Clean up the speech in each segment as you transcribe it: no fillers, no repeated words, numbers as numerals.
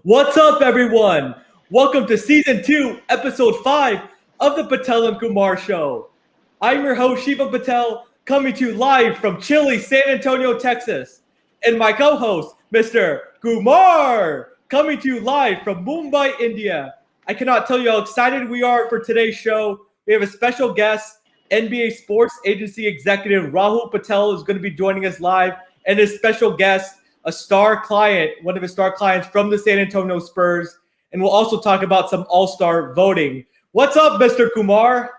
What's up, everyone? Welcome to Season 2, Episode 5 of the Patel and Kumar Show. I'm your host, Shivam Patel, coming to you live from chilly San Antonio, Texas. And my co-host, Mr. Kumar, coming to you live from Mumbai, India. I cannot tell you how excited we are for today's show. We have a special guest, NBA Sports Agency Executive Rahul Patel is going to be joining us live, and his special guest, a star client, one of his star clients from the San Antonio Spurs. And we'll also talk about some All-Star voting. What's up, Mr. Kumar?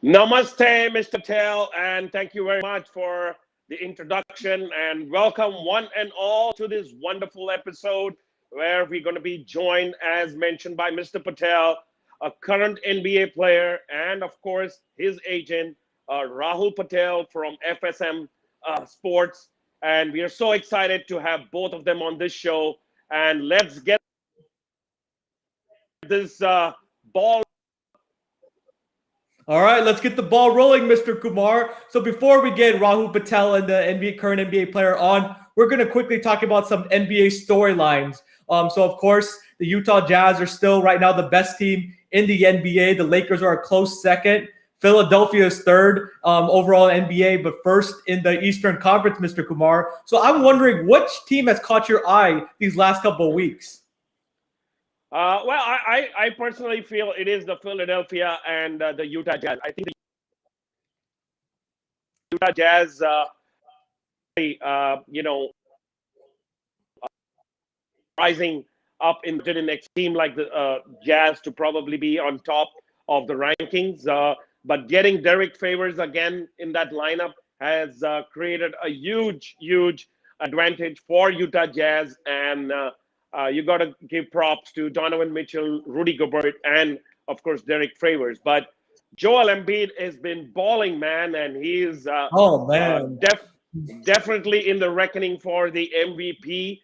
Namaste, Mr. Patel, and thank you very much for the introduction, and welcome one and all to this wonderful episode where we're going to be joined, as mentioned by Mr. Patel, a current NBA player, and of course, his agent, Rahul Patel from FSM Sports. And we are so excited to have both of them on this show. And let's get this ball. All right, let's get the ball rolling, Mr. Kumar. So before we get Rahul Patel and the current NBA player on, we're going to quickly talk about some NBA storylines. So, of course, the Utah Jazz are still right now the best team in the NBA. The Lakers are a close second. Philadelphia is third overall NBA, but first in the Eastern Conference, Mr. Kumar. So I'm wondering, which team has caught your eye these last couple of weeks? I personally feel it is the Philadelphia and the Utah Jazz. I think the Utah Jazz, rising up into the next team like the Jazz to probably be on top of the rankings. But getting Derek Favors again in that lineup has created a huge advantage for Utah Jazz. And you got to give props to Donovan Mitchell, Rudy Gobert, and, of course, Derek Favors. But Joel Embiid has been balling, man, and he's definitely in the reckoning for the MVP.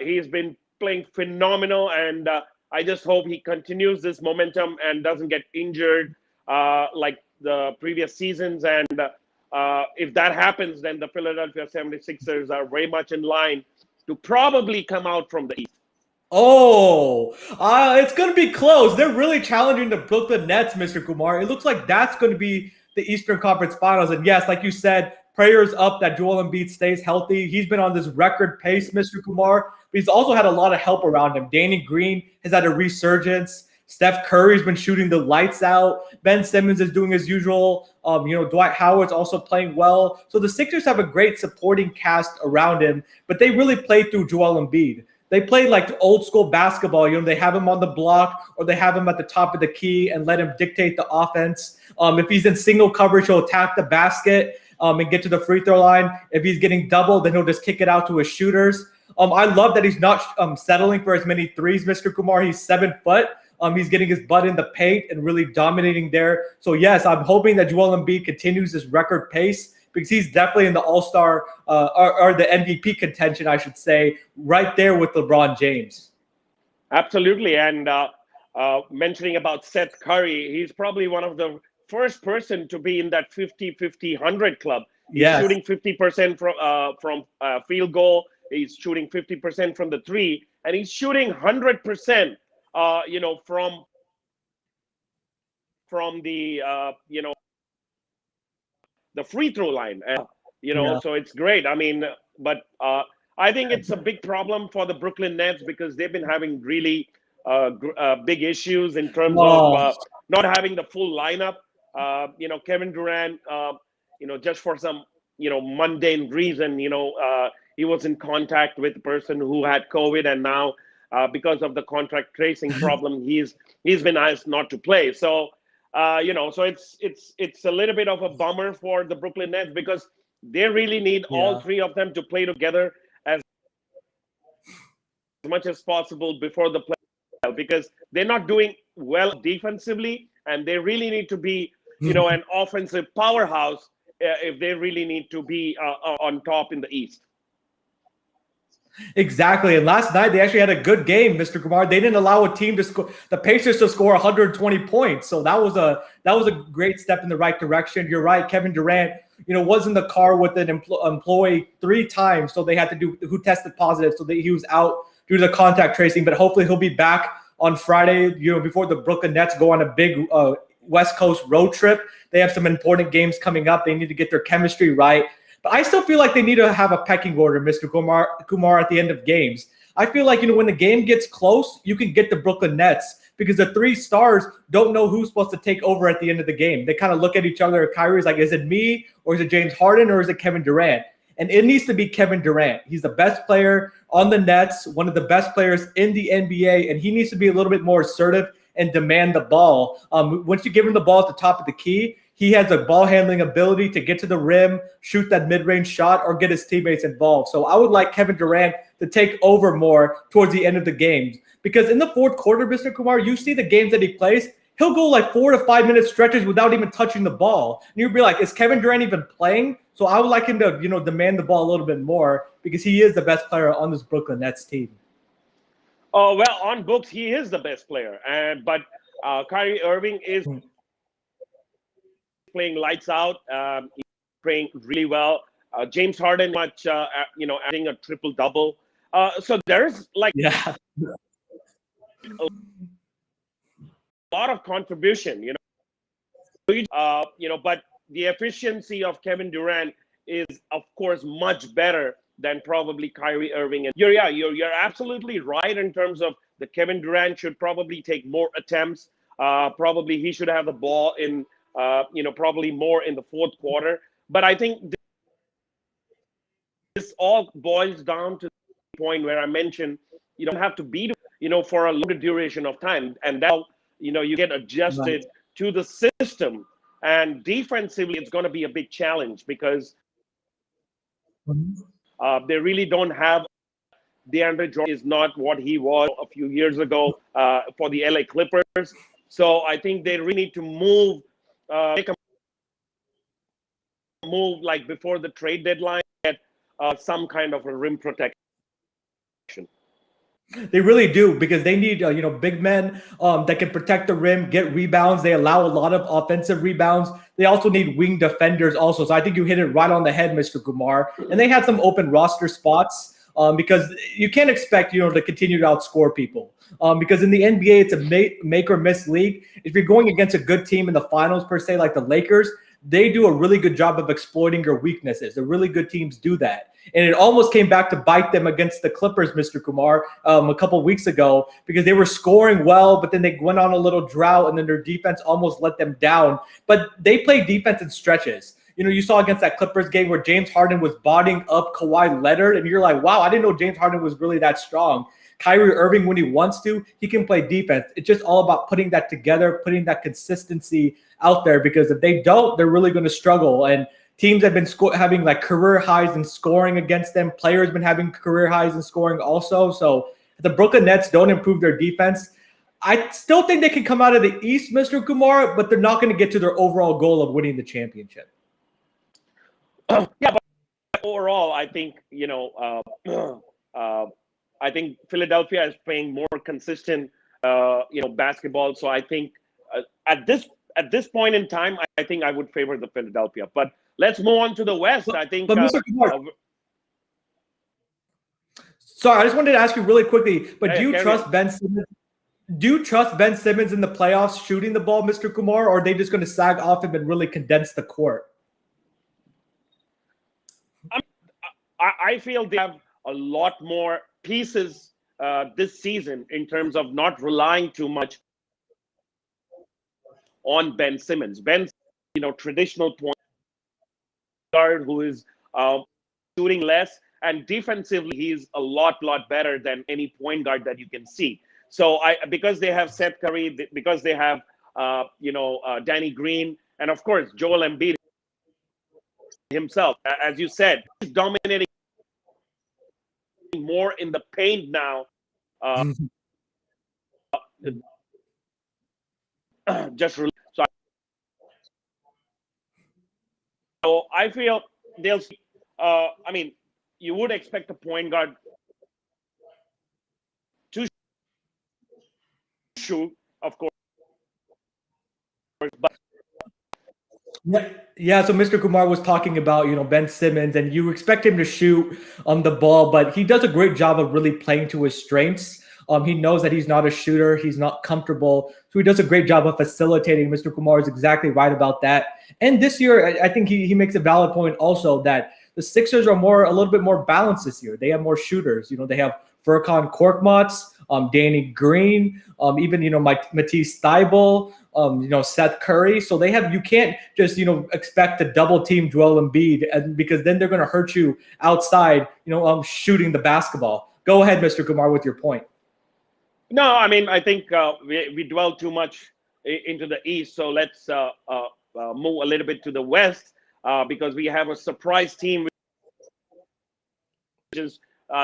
He's been playing phenomenal, and I just hope he continues this momentum and doesn't get injured like the previous seasons. And if that happens, then the Philadelphia 76ers are very much in line to probably come out from the East. It's going to be close. They're really challenging the Brooklyn Nets, Mr. Kumar. It looks like that's going to be the Eastern Conference Finals. And yes, like you said, prayers up that Joel Embiid stays healthy. He's been on this record pace, Mr. Kumar, but he's also had a lot of help around him. Danny Green has had a resurgence. Steph Curry's been shooting the lights out. Ben Simmons is doing his usual. Dwight Howard's also playing well. So the Sixers have a great supporting cast around him, but they really play through Joel Embiid. They play like old school basketball. They have him on the block or they have him at the top of the key and let him dictate the offense. If he's in single coverage, he'll attack the basket and get to the free throw line. If he's getting double, then he'll just kick it out to his shooters. I love that he's not settling for as many threes, Mr. Kumar. He's 7 foot. He's getting his butt in the paint and really dominating there. So, yes, I'm hoping that Joel Embiid continues this record pace because he's definitely in the All-Star or the MVP contention, I should say, right there with LeBron James. Absolutely. And mentioning about Seth Curry, he's probably one of the first person to be in that 50-50-100 club. He's shooting 50% from field goal. He's shooting 50% from the three, and he's shooting 100%. From the the free throw line, so it's great. I mean, but I think it's a big problem for the Brooklyn Nets because they've been having really big issues in terms of not having the full lineup. Kevin Durant, just for some mundane reason, he was in contact with a person who had COVID, and now because of the contract tracing problem, he's been asked not to play. So, so it's a little bit of a bummer for the Brooklyn Nets because they really need all three of them to play together as much as possible before the play, because they're not doing well defensively, and they really need to be, an offensive powerhouse if they really need to be on top in the East. Exactly. And last night they actually had a good game, Mr. Kumar. They didn't allow a team to score, the Pacers to score 120 points. So that was a great step in the right direction. You're right. Kevin Durant, was in the car with an employee 3 times. So they had to who tested positive. So he was out due to the contact tracing, but hopefully he'll be back on Friday, before the Brooklyn Nets go on a big West Coast road trip. They have some important games coming up. They need to get their chemistry right. But I still feel like they need to have a pecking order, Mr. Kumar, at the end of games. I feel like, when the game gets close, you can get the Brooklyn Nets because the three stars don't know who's supposed to take over at the end of the game. They kind of look at each other. Kyrie's like, is it me or is it James Harden or is it Kevin Durant? And it needs to be Kevin Durant. He's the best player on the Nets, one of the best players in the NBA, and he needs to be a little bit more assertive and demand the ball. Once you give him the ball at the top of the key, he has a ball handling ability to get to the rim, shoot that mid-range shot, or get his teammates involved. So I would like Kevin Durant to take over more towards the end of the games. Because in the fourth quarter, Mr. Kumar, you see the games that he plays, he'll go like 4 to 5 minute stretches without even touching the ball. And you'd be like, is Kevin Durant even playing? So I would like him to, demand the ball a little bit more because he is the best player on this Brooklyn Nets team. Oh, well, on books, he is the best player. But Kyrie Irving is playing lights out. He's playing really well. James Harden, adding a triple-double. So there's a lot of contribution, but the efficiency of Kevin Durant is, of course, much better than probably Kyrie Irving. And you're absolutely right in terms of the Kevin Durant should probably take more attempts. Probably he should have the ball in, probably more in the fourth quarter. But I think this all boils down to the point where I mentioned you don't have to beat, for a longer duration of time. And that, you get adjusted to the system. And defensively, it's going to be a big challenge because they really don't have DeAndre Jordan is not what he was a few years ago for the LA Clippers. So I think they really need to make a move like before the trade deadline, get some kind of a rim protection. They really do because they need big men that can protect the rim, get rebounds. They allow a lot of offensive rebounds. They also need wing defenders also. So I think you hit it right on the head, Mr. Kumar. And they had some open roster spots because you can't expect to continue to outscore people because in the NBA it's a make or miss league. If you're going against a good team in the finals per se, like the Lakers, they do a really good job of exploiting your weaknesses. The really good teams do that. And it almost came back to bite them against the Clippers, Mr. Kumar, a couple of weeks ago because they were scoring well, but then they went on a little drought and then their defense almost let them down. But they play defense in stretches. You saw against that Clippers game where James Harden was bodying up Kawhi Leonard, and you're like, wow, I didn't know James Harden was really that strong. Kyrie Irving, when he wants to, he can play defense. It's just all about putting that together, putting that consistency out there because if they don't, they're really going to struggle. And teams have been having like career highs in scoring against them. Players been having career highs in scoring also. So if the Brooklyn Nets don't improve their defense, I still think they can come out of the East, Mr. Kumar, but they're not going to get to their overall goal of winning the championship. Yeah, but overall, I think, I think Philadelphia is playing more consistent, basketball. So I think at this point in time, I think I would favor the Philadelphia. But let's move on to the West. I think. But Mr. Kumar, sorry, I just wanted to ask you really quickly. But do you trust Ben Simmons? Do you trust Ben Simmons in the playoffs shooting the ball, Mr. Kumar, or are they just going to sag off him and really condense the court? I feel they have a lot more pieces this season in terms of not relying too much on Ben Simmons. Ben's, traditional point guard who is shooting less, and defensively he's a lot better than any point guard that you can see. So because they have Seth Curry, because they have Danny Green, and of course Joel Embiid himself, as you said, he's dominating more in the paint now. So I feel they'll. You would expect a point guard to shoot, of course, but Yeah, yeah. So Mr. Kumar was talking about, Ben Simmons, and you expect him to shoot on the ball, but he does a great job of really playing to his strengths. He knows that he's not a shooter, he's not comfortable, so he does a great job of facilitating. Mr. Kumar is exactly right about that. And this year, I think he makes a valid point also that the Sixers are a little bit more balanced this year. They have more shooters. They have Furkan Korkmaz, Danny Green, even Matisse Thybulle, Seth Curry. So you can't just expect to double team Joel Embiid, and because then they're going to hurt you outside, shooting the basketball. Go ahead, Mr. Kumar, with your point. No, I mean, I think we dwell too much into the East, so let's move a little bit to the West because we have a surprise team which is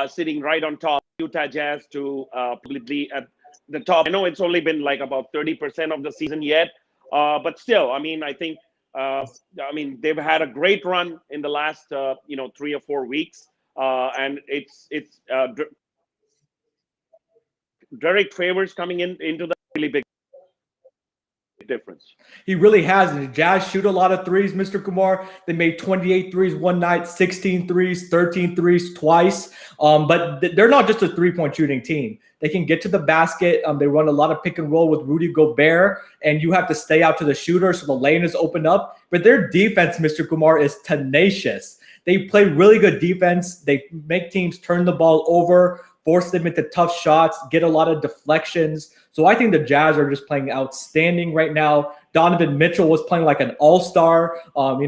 sitting right on top, Utah Jazz, to probably at the top. I know it's only been like about 30% of the season yet, but still, I mean, I think, they've had a great run in the last, 3 or 4 weeks, and it's Derek Favors coming into the really big difference. He really has. And the Jazz shoot a lot of threes, Mr. Kumar. They made 28 threes one night, 16 threes, 13 threes twice. But they're not just a three-point shooting team. They can get to the basket. They run a lot of pick and roll with Rudy Gobert, and you have to stay out to the shooter so the lane is opened up. But their defense, Mr. Kumar, is tenacious. They play really good defense. They make teams turn the ball over, force them into tough shots, get a lot of deflections. So I think the Jazz are just playing outstanding right now. Donovan Mitchell was playing like an all-star.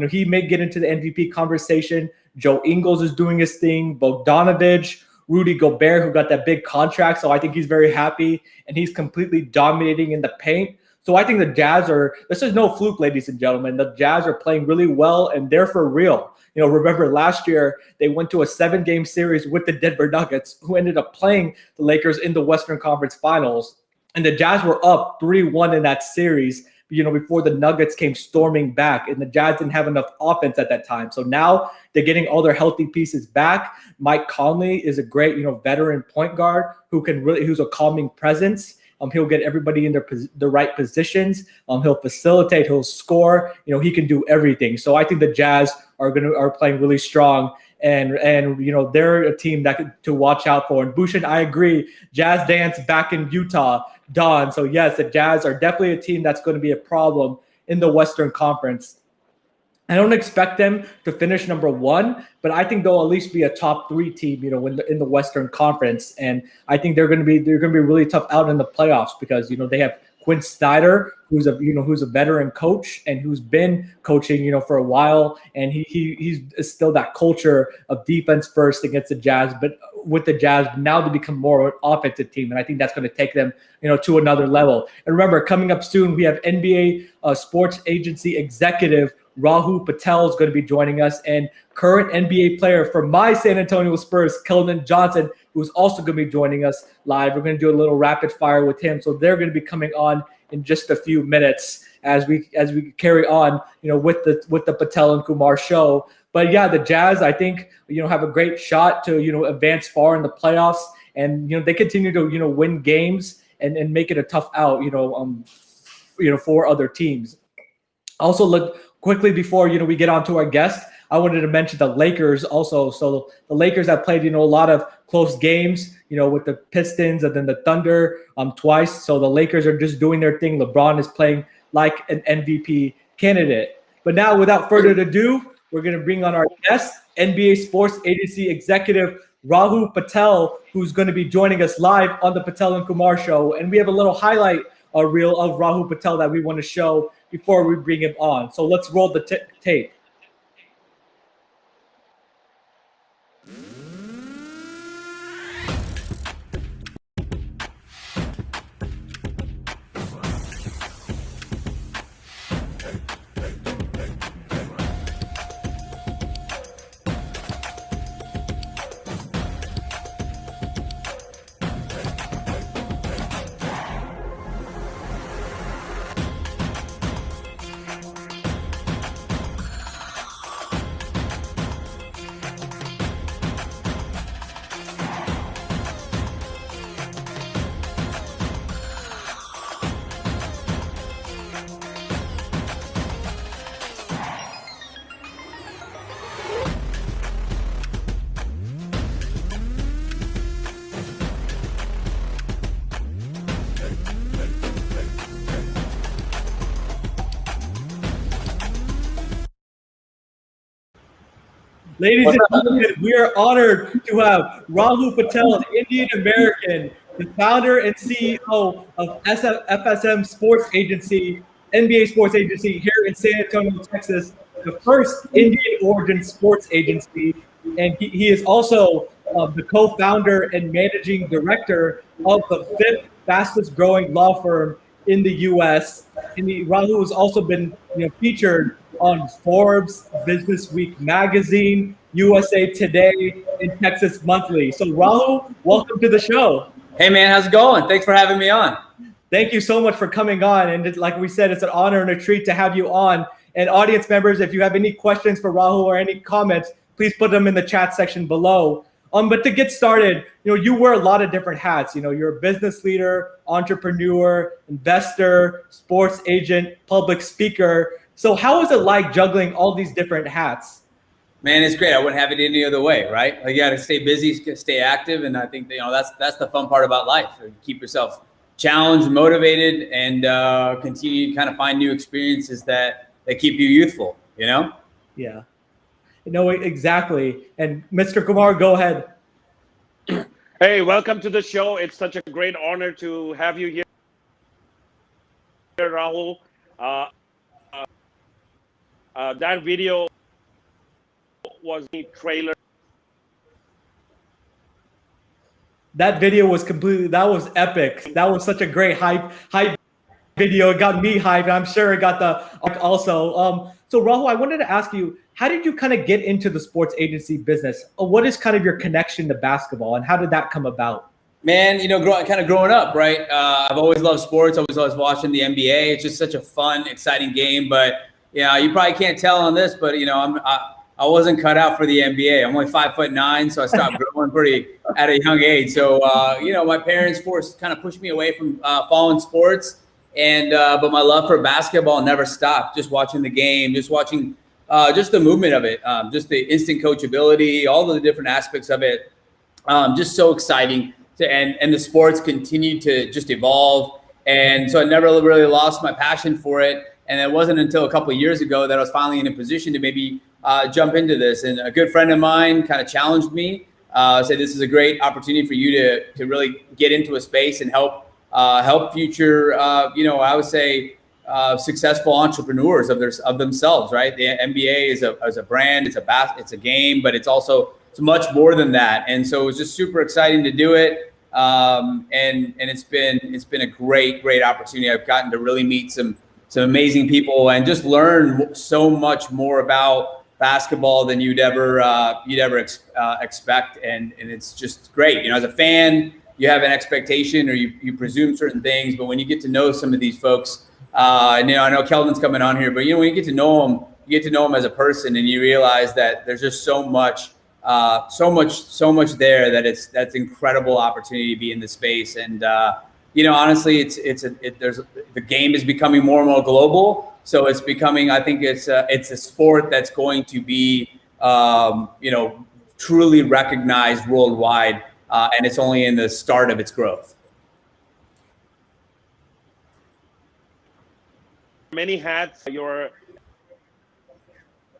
He may get into the MVP conversation. Joe Ingles is doing his thing. Bogdanovich, Rudy Gobert, who got that big contract. So I think he's very happy, and he's completely dominating in the paint. So I think the Jazz this is no fluke, ladies and gentlemen. The Jazz are playing really well, and they're for real. Remember last year, they went to a 7-game series with the Denver Nuggets, who ended up playing the Lakers in the Western Conference Finals. And the Jazz were up 3-1 in that series, before the Nuggets came storming back. And the Jazz didn't have enough offense at that time. So now they're getting all their healthy pieces back. Mike Conley is a great, veteran point guard who's a calming presence. He'll get everybody in the right positions. He'll facilitate. He'll score. He can do everything. So I think the Jazz are playing really strong, and they're a team to watch out for. And Bhushan, I agree. Jazz dance back in Utah, Don. So yes, the Jazz are definitely a team that's going to be a problem in the Western Conference. I don't expect them to finish number 1, but I think they'll at least be a top 3 team, in the Western Conference. And I think they're going to be really tough out in the playoffs because they have Quinn Snyder, who's a veteran coach and who's been coaching for a while, and he's still that culture of defense first against the Jazz, but with the Jazz now to become more of an offensive team, and I think that's going to take them to another level. And remember, coming up soon, we have NBA sports agency executive Rahul Patel is going to be joining us, and current NBA player for my San Antonio Spurs, Keldon Johnson, who's also going to be joining us live. We're going to do a little rapid fire with him, so they're going to be coming on in just a few minutes as we carry on, with the Patel and Kumar show. But yeah, the Jazz, I think, have a great shot to advance far in the playoffs, and they continue to win games and make it a tough out, for other teams. Also, look quickly before we get on to our guest, I wanted to mention the Lakers also. So the Lakers have played a lot of close games, with the Pistons and then the Thunder twice. So the Lakers are just doing their thing. LeBron is playing like an MVP candidate. But now, without further ado, we're going to bring on our guest, NBA Sports Agency Executive Rahul Patel, who's going to be joining us live on the Patel and Kumar show. And we have a little highlight reel of Rahul Patel that we want to show before we bring him on. So let's roll the tape. Ladies and gentlemen, we are honored to have Rahul Patel, an Indian American, the founder and CEO of FSM Sports Agency, NBA Sports Agency here in San Antonio, Texas, the first Indian origin sports agency. And he is also the co-founder and managing director of the fifth fastest growing law firm in the U.S. And Rahul has also been featured on Forbes, Business Week magazine, USA Today, and Texas Monthly. So Rahul, welcome to the show. Hey man, how's it going? Thanks for having me on. Thank you so much for coming on. And like we said, it's an honor and a treat to have you on. And audience members, if you have any questions for Rahul or any comments, please put them in the chat section below. But to get started, you wear a lot of different hats. You're a business leader, entrepreneur, investor, sports agent, public speaker. So how is it like juggling all these different hats? Man, it's great. I wouldn't have it any other way, right? Like, you got to stay busy, stay active, and I think that's the fun part about life. Keep yourself challenged, motivated, and continue to kind of find new experiences that keep you youthful. Yeah. Exactly. And Mr. Kumar, go ahead. Hey, welcome to the show. It's such a great honor to have you here, Rahul. That video was the trailer. That video was that was epic. That was such a great hype video. It got me hyped. I'm sure it got the also. So Rahul, I wanted to ask you, how did you kind of get into the sports agency business? What is kind of your connection to basketball, and how did that come about? Man, growing up, right? I've always loved sports. Always loved watching the NBA. It's just such a fun, exciting game. But yeah, you probably can't tell on this, but I wasn't cut out for the NBA. I'm only 5'9", so I stopped growing pretty at a young age. So my parents kind of pushed me away from following sports, and but my love for basketball never stopped. Just watching the game, just watching just the movement of it, just the instant coachability, all of the different aspects of it, just so exciting. And the sports continue to just evolve, and so I never really lost my passion for it. And it wasn't until a couple of years ago that I was finally in a position to maybe jump into this. And a good friend of mine kind of challenged me, said this is a great opportunity for you to really get into a space and help future, I would say, successful entrepreneurs of themselves, right? The NBA is a brand, it's a game, but it's much more than that. And so it was just super exciting to do it. And it's been a great opportunity. I've gotten to really meet some amazing people and just learn so much more about basketball than you'd ever expect. And it's just great. As a fan, you have an expectation or you presume certain things, but when you get to know some of these folks, and I know Keldon's coming on here, but when you get to know them, as a person, and you realize that there's just so much there that that's incredible opportunity to be in the space. And honestly, the game is becoming more and more global. So it's becoming, I think it's a sport that's going to be, truly recognized worldwide. And it's only in the start of its growth. Many hats. You're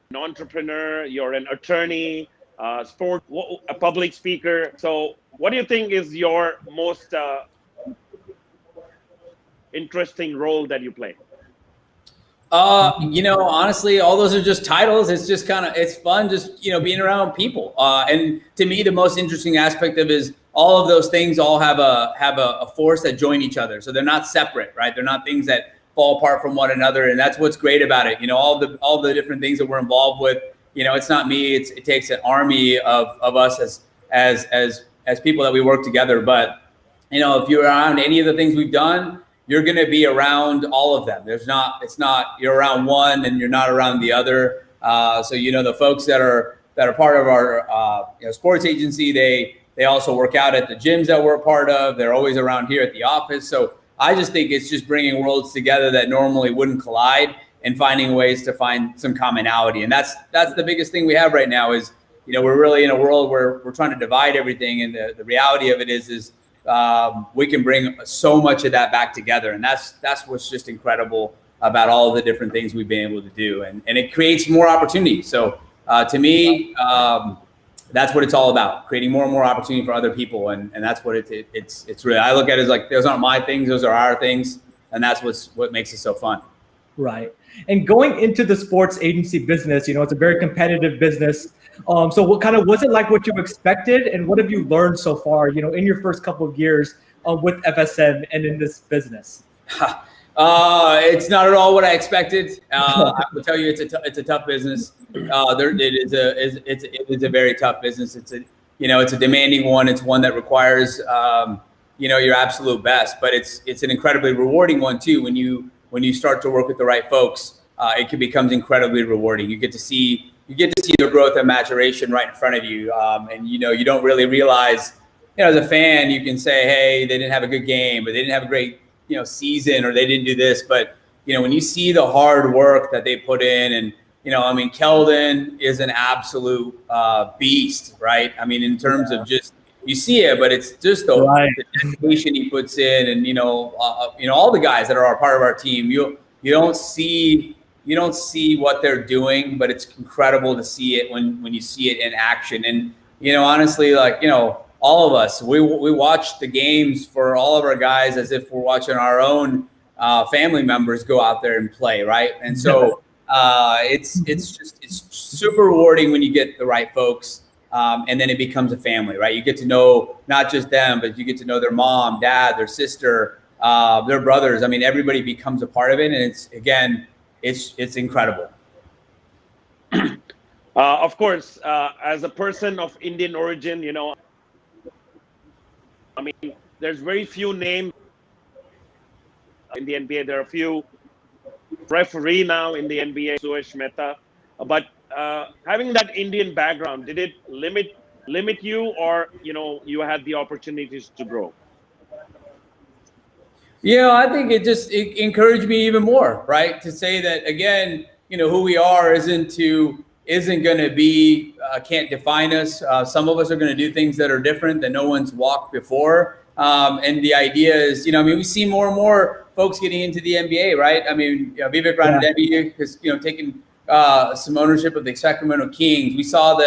an entrepreneur, you're an attorney, a public speaker. So what do you think is your most interesting role that you play? Honestly, all those are just titles. It's just it's fun just, being around people. And to me, the most interesting aspect of is all of those things all have a force that join each other. So they're not separate, right? They're not things that fall apart from one another. And that's what's great about it. All the different things that we're involved with, it's not me. It takes an army of us as people that we work together. But, if you're around any of the things we've done, you're going to be around all of them. It's not you're around one and you're not around the other. So, the folks that are part of our sports agency, they also work out at the gyms that we're a part of. They're always around here at the office. So I just think it's just bringing worlds together that normally wouldn't collide and finding ways to find some commonality. And that's the biggest thing we have right now is, we're really in a world where we're trying to divide everything. And the reality of it is we can bring so much of that back together. And that's what's just incredible about all of the different things we've been able to do. And it creates more opportunities. So To me, that's what it's all about, creating more and more opportunity for other people. And that's what it's really, I look at it as like, those aren't my things, those are our things. And that's what makes it so fun. Right. And going into the sports agency business, it's a very competitive business. So was it like what you expected, and what have you learned so far, in your first couple of years with FSN and in this business? It's not at all what I expected. I will tell you, it's a tough business. It is a very tough business. It's a demanding one. It's one that requires your absolute best, but it's an incredibly rewarding one too. When you start to work with the right folks, it becomes incredibly rewarding. You get to see their growth and maturation right in front of you, and you don't really realize. As a fan, you can say, hey, they didn't have a good game, or they didn't have a great season, or they didn't do this. But when you see the hard work that they put in, and Keldon is an absolute beast, right? In terms of just, you see it, but it's just the dedication he puts in, and all the guys that are a part of our team. You don't see what they're doing, but it's incredible to see it when you see it in action. And honestly, all of us, we watch the games for all of our guys as if we're watching our own family members go out there and play, right? And so it's super rewarding when you get the right folks, and then it becomes a family, right? You get to know not just them, but you get to know their mom, dad, their sister, their brothers. Everybody becomes a part of it, and it's incredible. Of course, as a person of Indian origin, there's very few names in the NBA. There are a few referee now in the NBA, Suresh Mehta. But having that Indian background, did it limit you, or you had the opportunities to grow? I think it encouraged me even more, right? To say that again, who we are isn't going to be, can't define us. Some of us are going to do things that are different that no one's walked before. And the idea is, we see more and more folks getting into the NBA, right? Vivek Ranadive has, taken some ownership of the Sacramento Kings. We saw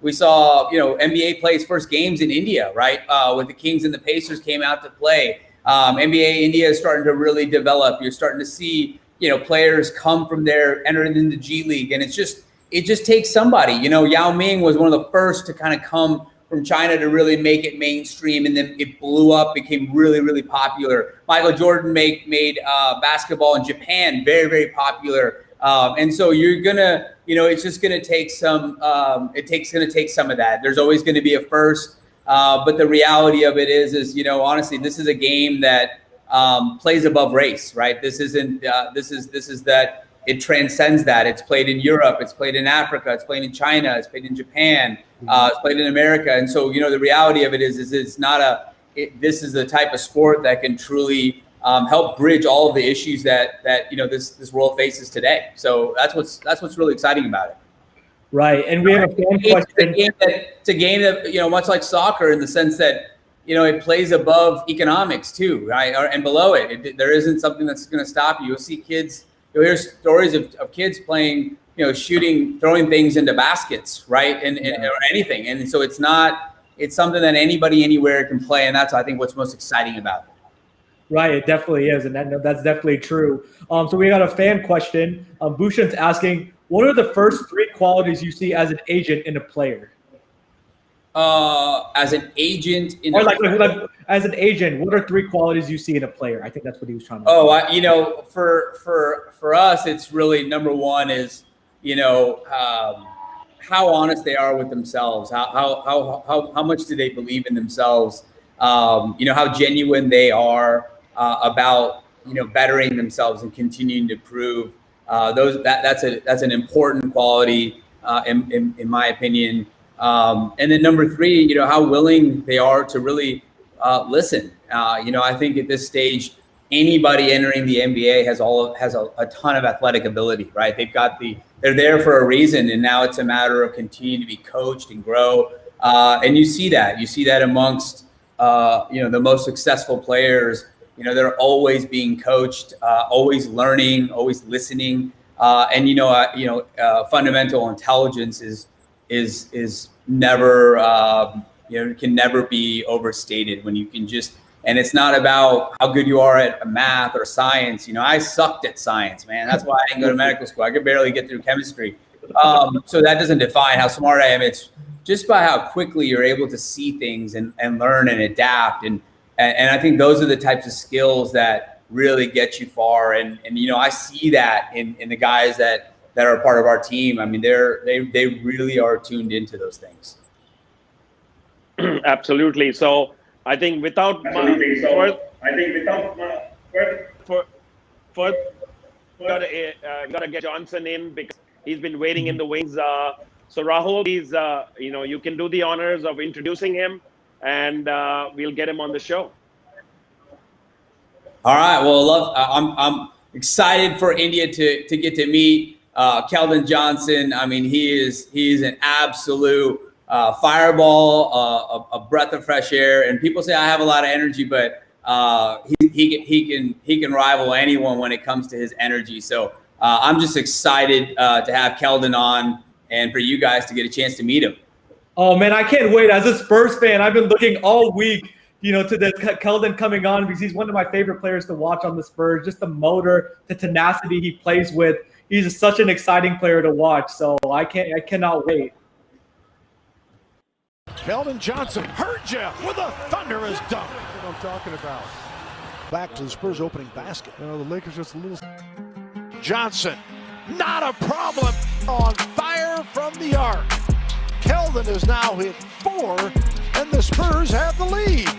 NBA play its first games in India, right? With the Kings and the Pacers came out to play. NBA India is starting to really develop. You're starting to see, players come from there, enter into the G League, and it just takes somebody. Yao Ming was one of the first to kind of come from China to really make it mainstream, and then it blew up, became really, really popular. Michael Jordan made basketball in Japan very, very popular. And so you're gonna, it's just gonna take some. Gonna take some of that. There's always going to be a first, but the reality of it is honestly, this is a game that plays above race, right? This isn't. This is that. It transcends that. It's played in Europe. It's played in Africa. It's played in China. It's played in Japan. It's played in America. And so, the reality of it is it's not this is the type of sport that can truly help bridge all of the issues that this world faces today. So that's what's really exciting about it. Right. And we have a fan question. It's a game that, much like soccer, in the sense that, it plays above economics too, right? And below it. There isn't something that's going to stop you. You'll see kids. You'll hear stories of kids playing, shooting, throwing things into baskets, right? And or anything. And so it's something that anybody anywhere can play. And that's, I think, what's most exciting about it. Right, it definitely is. And that's definitely true. So we got a fan question. Bhushan's asking, what are the first three qualities you see as an agent in a player? As an agent as an agent, what are three qualities you see in a player? I think that's what he was trying to say. For us, it's really number one is how honest they are with themselves. How much do they believe in themselves? How genuine they are about bettering themselves and continuing to prove. That's an important quality in my opinion. And then number three, how willing they are to really listen. I think at this stage, anybody entering the NBA has a ton of athletic ability, right? They're there for a reason, and now it's a matter of continuing to be coached and grow. And you see that amongst the most successful players. They're always being coached, always learning, always listening. Fundamental intelligence is never can never be overstated when you can just. And it's not about how good you are at math or science. I sucked at science, man. That's why I didn't go to medical school. I could barely get through chemistry. So that doesn't define how smart I am. It's just by how quickly you're able to see things and learn and adapt. And I think those are the types of skills that really get you far. And I see that in the guys that are part of our team. I mean, they really are tuned into those things. Absolutely. So I think without gotta get Johnson in because he's been waiting in the wings. So Rahul, please, you can do the honors of introducing him, and we'll get him on the show. All right. Well, I'm excited for India to get to meet Keldon Johnson. I mean, he's an absolute fireball, a breath of fresh air. And people say I have a lot of energy, but he can rival anyone when it comes to his energy. So I'm just excited to have Keldon on and for you guys to get a chance to meet him. Oh man, I can't wait. As a Spurs fan, I've been looking all week, to the Keldon coming on because he's one of my favorite players to watch on the Spurs. Just the motor, the tenacity he plays with. He's such an exciting player to watch. So I cannot wait. Keldon Johnson heard you with a thunderous dunk. That's what I'm talking about. Back to the Spurs opening basket. The Lakers just a little. Johnson, not a problem. On fire from the arc. Keldon has now hit 4, and the Spurs have the lead.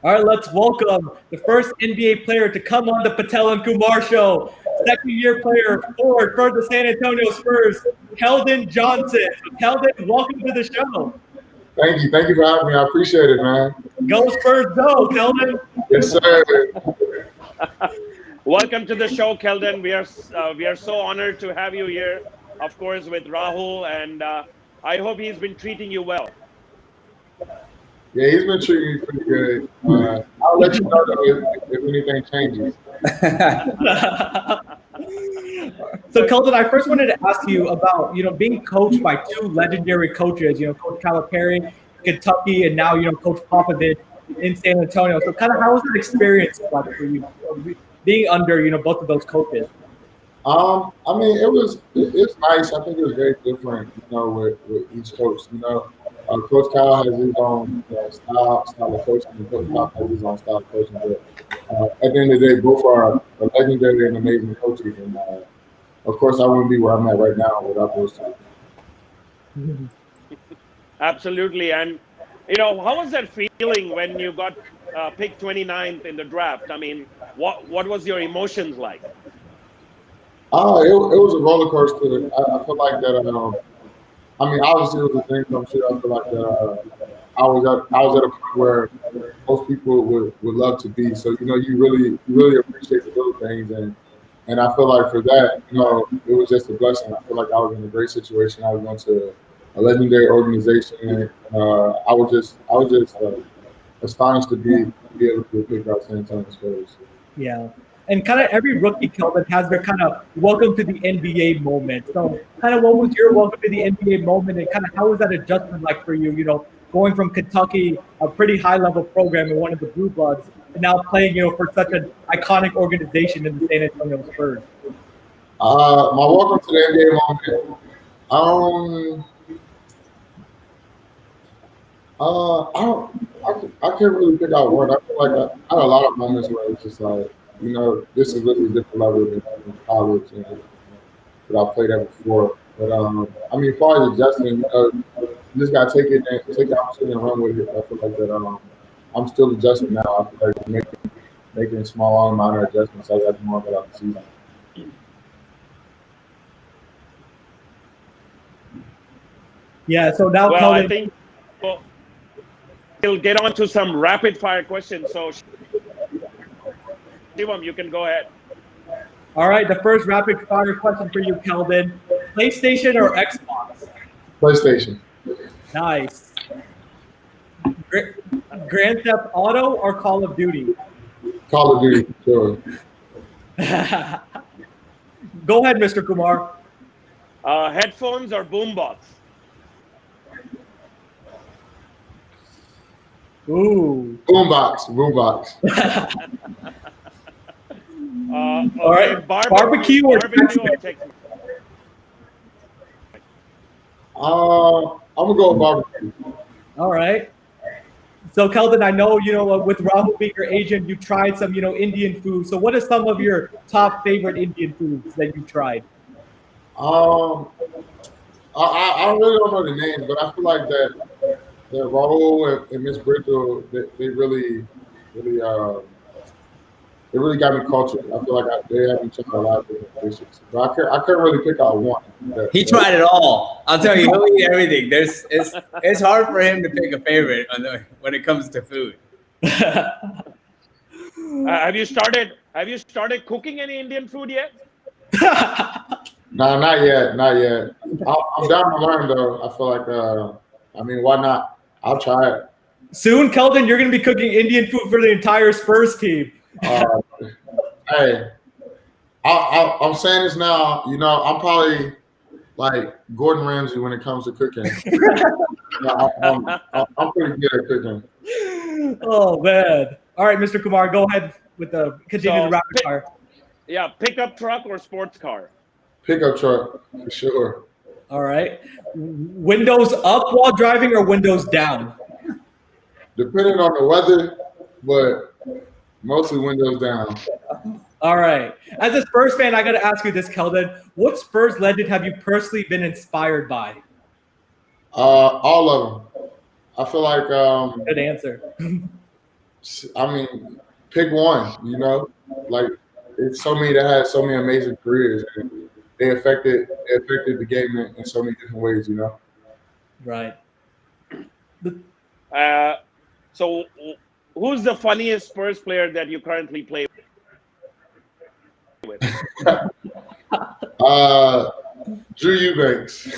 All right, let's welcome the first NBA player to come on the Patel and Kumar show. Second-year player forward for the San Antonio Spurs, Keldon Johnson. Keldon, welcome to the show. Thank you for having me. I appreciate it, man. Go Spurs, go, Keldon. Yes, sir. Welcome to the show, Keldon. We are so honored to have you here, of course, with Rahul, and I hope he's been treating you well. Yeah, he's been treating me pretty good. I'll let you know if anything changes. So, Keldon, I first wanted to ask you about, being coached by 2 legendary coaches, Coach Calipari, Kentucky, and now, Coach Popovich in San Antonio. So kind of how was that experience like for you, being under, both of those coaches? I mean, it's nice. I think it was very different, with each coach. Coach Cal has his own style of coaching, and Coach Pop has his own style of coaching. But at the end of the day, both are legendary and amazing coaches. And of course, I wouldn't be where I'm at right now without those two. Absolutely. And, how was that feeling when you got picked 29th in the draft? I mean, what was your emotions like? It was a roller coaster. I feel like that. Obviously it was a dream come true. I feel like that. I was at a point where most people would love to be. So you really appreciate the little things, and I feel like for that, it was just a blessing. I feel like I was in a great situation. I was going to a legendary organization. I was just astonished to be able to pick out San Antonio Spurs. Yeah. And kind of every rookie, Keldon, has their kind of welcome to the NBA moment. So kind of what was your welcome to the NBA moment, and kind of how was that adjustment like for you, going from Kentucky, a pretty high-level program and one of the Blue Bloods, and now playing, for such an iconic organization in the San Antonio Spurs? My welcome to the NBA moment. I can't really pick out one. I feel like I had a lot of moments where it's just like, this is really a different level than college, and that I played at before. But as far as adjusting, you just gotta take the opportunity and run with it. I feel like that. I'm still adjusting now. I feel like making small minor adjustments as I go on throughout the season. Yeah. So now, well, I think we'll get on to some rapid fire questions. So, Shivam, you can go ahead. All right, the first rapid fire question for you, Keldon. PlayStation or Xbox? PlayStation. Nice. Grand Theft Auto or Call of Duty? Call of Duty, sure. Go ahead, Mr. Kumar. Headphones or boombox? Ooh. Boombox. All right. Barbecue or Tex-Mex? I'm gonna go with barbecue. All right. So, Keldon, I know, with Rahul being your agent, you tried some, Indian food. So what are some of your top favorite Indian foods that you tried? I really don't know the names, but I feel like that Rahul and Miss Bridger, they really got me cultured. I feel like they have me trying a lot of different dishes. But I couldn't really pick out one. He tried it all. I'll tell you, he'll eat everything. It's hard for him to pick a favorite when it comes to food. Have you started cooking any Indian food yet? No, not yet. I'm down to learn though. I feel like why not? I'll try it. Soon, Keldon, you're going to be cooking Indian food for the entire Spurs team. Hey, I'm saying this now. I'm probably like Gordon Ramsay when it comes to cooking. I'm pretty good at cooking. Oh man! All right, Mr. Kumar, go ahead with continue the rapid fire. Yeah, pickup truck or sports car? Pickup truck for sure. All right, windows up while driving or windows down? Depending on the weather, but mostly windows down. All right. As a Spurs fan, I got to ask you this, Keldon. What Spurs legend have you personally been inspired by? All of them. I feel like. Good answer. Pick one. Like it's so many that had so many amazing careers, and they affected the game in so many different ways. Right. So, who's the funniest Spurs player that you currently play with? Drew Eubanks.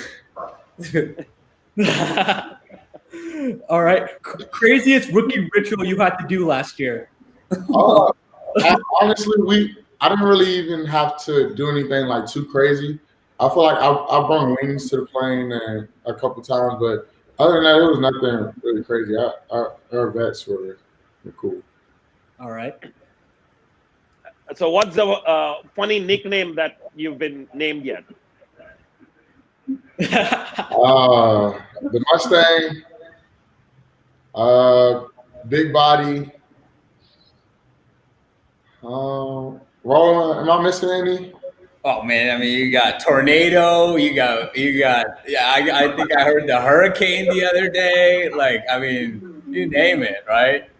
All right. Craziest rookie ritual you had to do last year? Honestly, I didn't really even have to do anything like too crazy. I feel like I brought wings to the plane and a couple times, but other than that, it was nothing really crazy. Our vets were cool. All right. So what's the funny nickname that you've been named yet? The Mustang, big body. Roland, am I missing any? Oh man, you got tornado. You got. Yeah, I think I heard the hurricane the other day. You name it, right?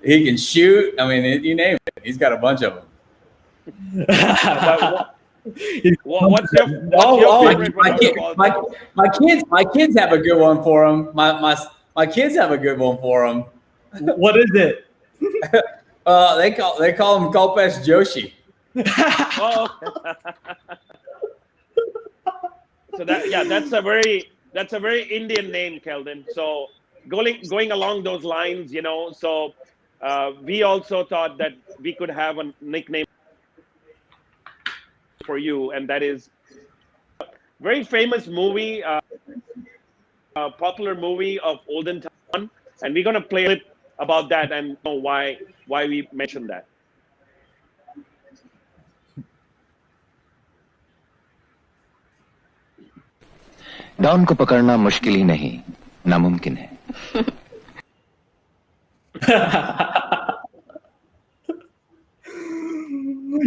He can shoot. You name it. He's got a bunch of them. What's your favorite? My kids have a good one for him. My kids have a good one for him. What is it? They call him Kalpesh Joshi. Oh. So that's a very Indian name, Keldon. So going along those lines, so we also thought that we could have a nickname for you, and that is a very famous movie, a popular movie of olden time, and we're gonna play it about that and know why we mentioned that. Don को पकड़ना मुश्किल ही नहीं, नामुमकिन है।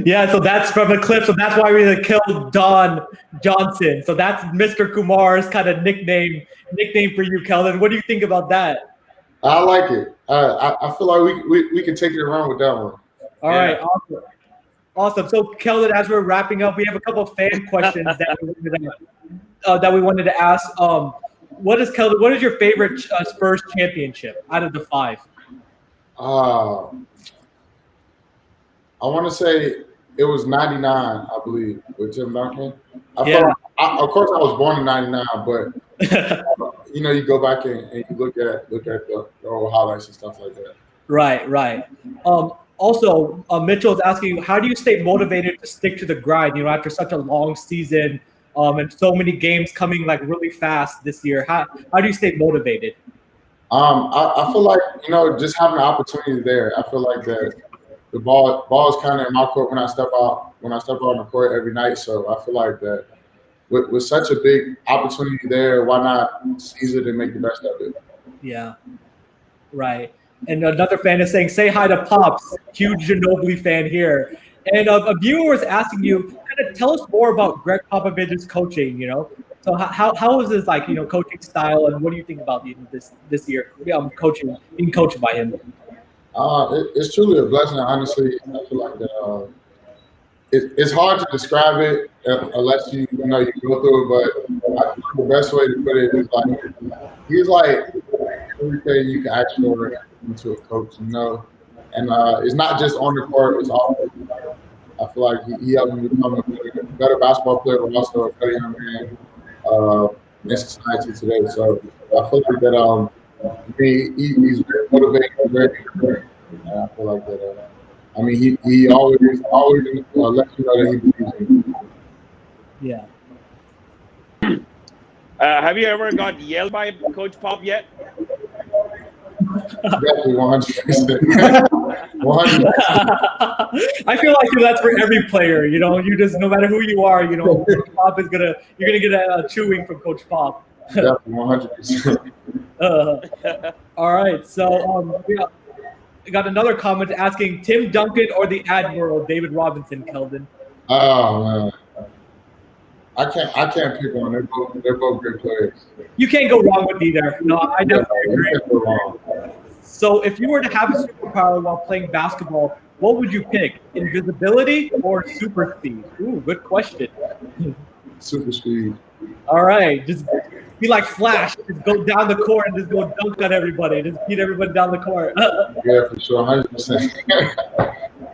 Yeah, so that's from the clip. So that's why we killed Keldon Johnson. So that's Mr. Kumar's kind of nickname for you, Keldon. What do you think about that? I like it. I feel like we can take it around with that one. All right, awesome. So Keldon, as we're wrapping up, we have a couple of fan questions that we wanted to ask. What is your favorite Spurs championship out of the 5? I want to say it was 99, I believe, with Tim Duncan. Of course, I was born in 99, but you go back and you look at the old highlights and stuff like that. Right. Also, Mitchell is asking you, how do you stay motivated to stick to the grind? After such a long season, and so many games coming like really fast this year. How do you stay motivated? I feel like just having the opportunity there. I feel like that the ball is kind of in my court when I step out on the court every night. So I feel like that with such a big opportunity there, why not seize it and make the best of it? Yeah, right. And another fan is saying, "Say hi to Pops." Huge Ginobili fan here. And a viewer is asking you, kind of tell us more about Greg Popovich's coaching. So how is his coaching style, and what do you think about this year being coached by him? It's truly a blessing. Honestly, I feel like that. It's hard to describe it unless you go through it. But I think the best way to put it is he's like everything you can ask for into a coach, And it's not just on the court; it's off. I feel like he helped me become a better basketball player, but also a better young man in society today. So I feel like that. He's very motivating, very encouraging. I feel like that. He always lets you know that he believes in you. Yeah. Have you ever got yelled by Coach Pop yet? Definitely 100%. 100%. I feel like that's for every player. You just, no matter who you are, Coach Pop you're gonna get a chewing from Coach Pop. Definitely 100%. All right, so we got another comment asking Tim Duncan or the Admiral David Robinson, Keldon. Oh man, I can't pick one. They're both great players. You can't go wrong with either. No, I definitely agree. You can't go wrong. So if you were to have a superpower while playing basketball, what would you pick? Invisibility or super speed? Ooh, good question. Super speed. All right, just be like Flash. Just go down the court and just go dunk on everybody. Just beat everybody down the court. Yeah, for sure, 100%.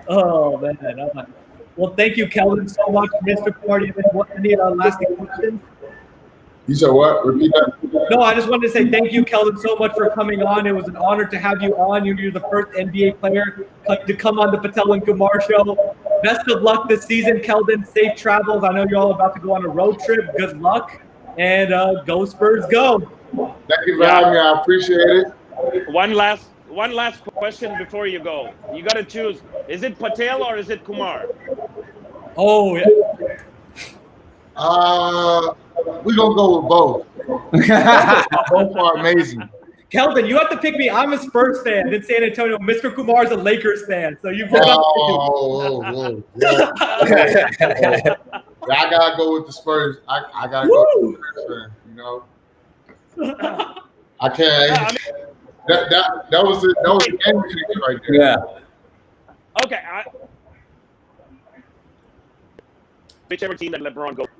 Oh man. Well, thank you, Keldon, so much, Mr. Kumar. Do you have any lasting questions? You said what? Repeat that. No, I just wanted to say thank you, Keldon, so much for coming on. It was an honor to have you on. You're the first NBA player to come on the Patel and Kumar show. Best of luck this season, Keldon. Safe travels. I know you're all about to go on a road trip. Good luck. And go Spurs, go. Thank you for having me. I appreciate it. One last question before you go. You got to choose. Is it Patel or is it Kumar? Oh, yeah. We're going to go with both. Both are amazing. Keldon, you have to pick me. I'm a Spurs fan in San Antonio. Mr. Kumar's a Lakers fan. So you've got whoa. Yeah. I got to go with the Spurs. I got to go with the Spurs fan, I can't. That was the game changer right there. Yeah. Okay. Whichever team that LeBron goes to.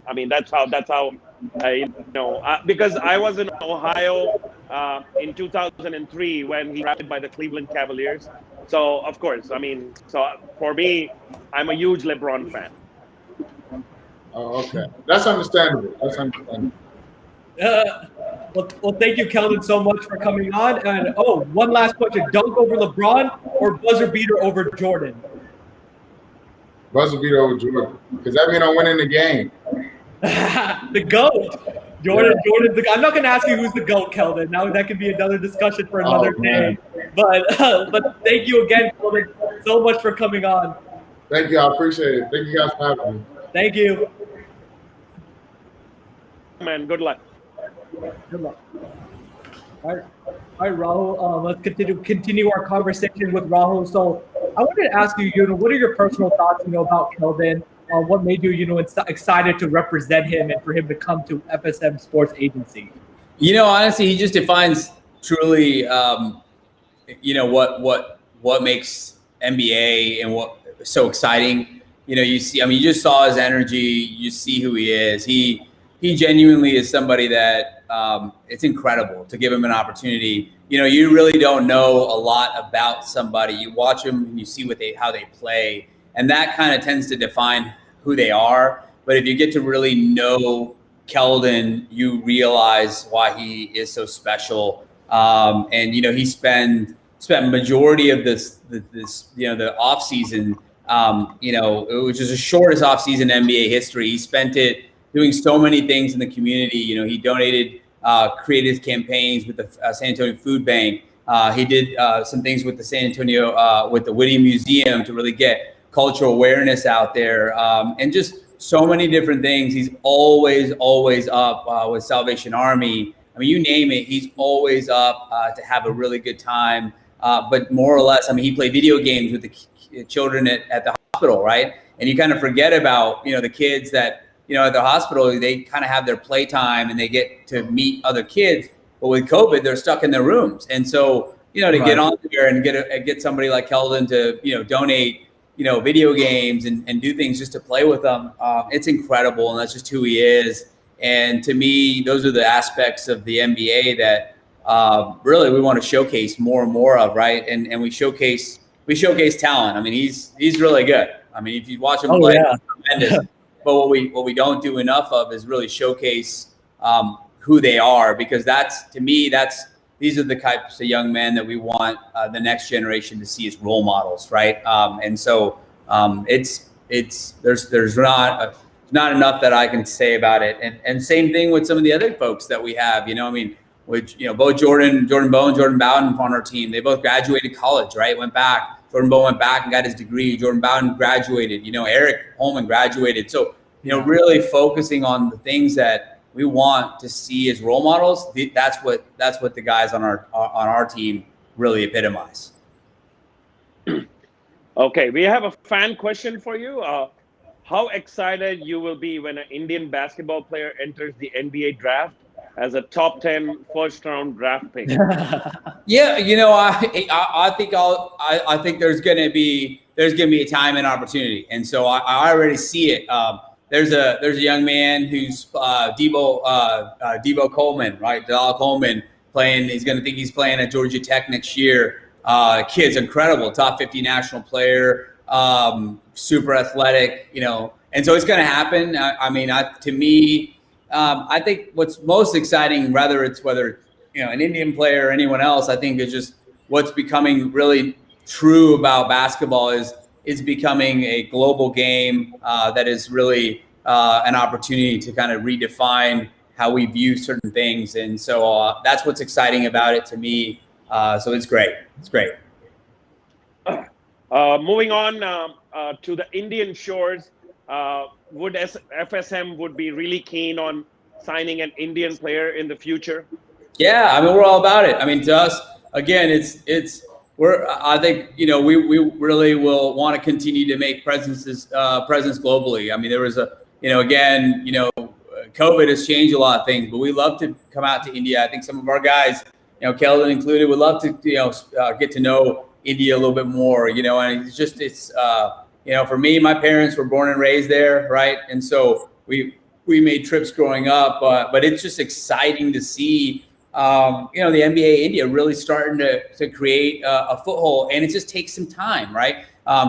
I mean that's how because I was in Ohio in 2003 when he drafted by the Cleveland Cavaliers. So of course, for me, I'm a huge LeBron fan. Oh, okay. That's understandable. Well, thank you, Keldon, so much for coming on. And one last question: dunk over LeBron or buzzer beater over Jordan? Buzzer beater over Jordan, because that means I'm winning the game. The GOAT, Jordan. Yeah. Jordan's I'm not going to ask you who's the GOAT, Keldon. Now that could be another discussion for another day. But thank you again, Keldon, so much for coming on. Thank you. I appreciate it. Thank you guys for having me. Thank you. Man, good luck. Good luck. All right, Rahul. Let's continue our conversation with Rahul. So I wanted to ask you, what are your personal thoughts, about Keldon? What made you, excited to represent him and for him to come to FSM Sports Agency? Honestly, he just defines truly, what makes NBA and what so exciting. You see, you just saw his energy. You see who he is. He genuinely is somebody that it's incredible to give him an opportunity. You really don't know a lot about somebody. You watch them and you see how they play, and that kind of tends to define who they are. But if you get to really know Keldon, you realize why he is so special. And he spent majority of this the off season, which is the shortest off season in NBA history. He spent it doing so many things in the community. He donated creative campaigns with the San Antonio Food Bank. He did some things with the San Antonio with the Whitney Museum to really get cultural awareness out there, and just so many different things. He's always up with Salvation Army. I mean, you name it, he's always up to have a really good time. But more or less, I mean, he played video games with the children at the hospital, right? And you kind of forget about, the kids that, at the hospital, they kind of have their playtime and they get to meet other kids. But with COVID, they're stuck in their rooms. And so, to get on there and get somebody like Keldon to, donate, video games and do things just to play with them, it's incredible. And that's just who he is. And to me, those are the aspects of the NBA that really we want to showcase more and more of, right? And we showcase talent. I mean, he's really good. I mean, if you watch him play, he's tremendous. But what we don't do enough of is really showcase who they are, because these are the types of young men that we want the next generation to see as role models, right? And so there's not enough that I can say about it. And same thing with some of the other folks that we have, both Jordan Bowe and Jordan Bowden on our team. They both graduated college, right? Jordan Bowe went back and got his degree. Jordan Bowden graduated. Eric Holman graduated. So, really focusing on the things that we want to see as role models. That's what the guys on our team really epitomize. Okay, we have a fan question for you. How excited you will be when an Indian basketball player enters the NBA draft as a top 10 first-round draft pick? Yeah, I think there's gonna be a time and opportunity, and so I already see it. There's a young man who's Debo Coleman, right? Dalal Coleman playing. He's playing at Georgia Tech next year. Kid's incredible, top 50 national player, super athletic, and so it's going to happen. To me, I think what's most exciting, whether it's an Indian player or anyone else, I think is just what's becoming really true about basketball is it's becoming a global game that is really an opportunity to kind of redefine how we view certain things. And so that's what's exciting about it to me. So it's great. It's great. Moving on to the Indian shores, would FSM would be really keen on signing an Indian player in the future? Yeah, I mean, we're all about it. I mean, to us, again, I think, we really will want to continue to make presence globally. I mean, there was COVID has changed a lot of things, but we love to come out to India. I think some of our guys, Keldon included, would love to, get to know India a little bit more, and it's for me, my parents were born and raised there. Right. And so we made trips growing up, but it's just exciting to see, the NBA India really starting to create a foothold, and it just takes some time, right?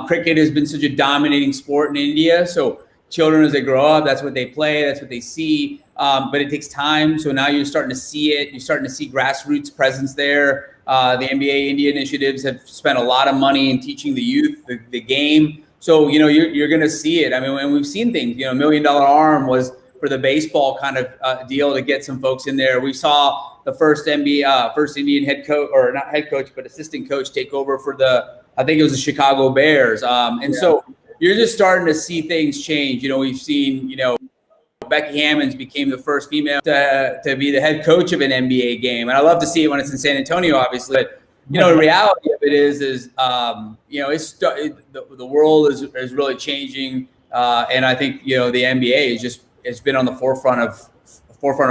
Cricket has been such a dominating sport in India. So children, as they grow up, that's what they play, that's what they see. But it takes time. So now you're starting to see it. You're starting to see grassroots presence there. The NBA India initiatives have spent a lot of money in teaching the youth the game. So, you're going to see it. I mean, and we've seen things, $1 million arm was for the baseball kind of deal to get some folks in there. We saw the first Indian head coach, or not head coach, but assistant coach take over for I think it was the Chicago Bears. So you're just starting to see things change. We've seen, Becky Hammonds became the first female to be the head coach of an NBA game. And I love to see it when it's in San Antonio, obviously. But, the reality of it is the world is really changing. And I think, the NBA it's been on the forefront of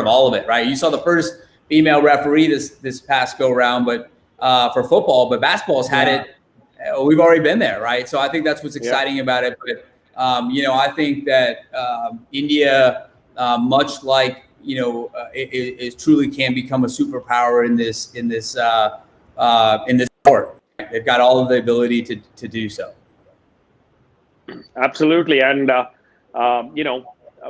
all of it, right? You saw the first female referee this past go round, but for football, but basketball's had it. We've already been there, right? So I think that's what's exciting about it. But I think that India, much like it truly can become a superpower in this sport. They've got all of the ability to do so. Absolutely, and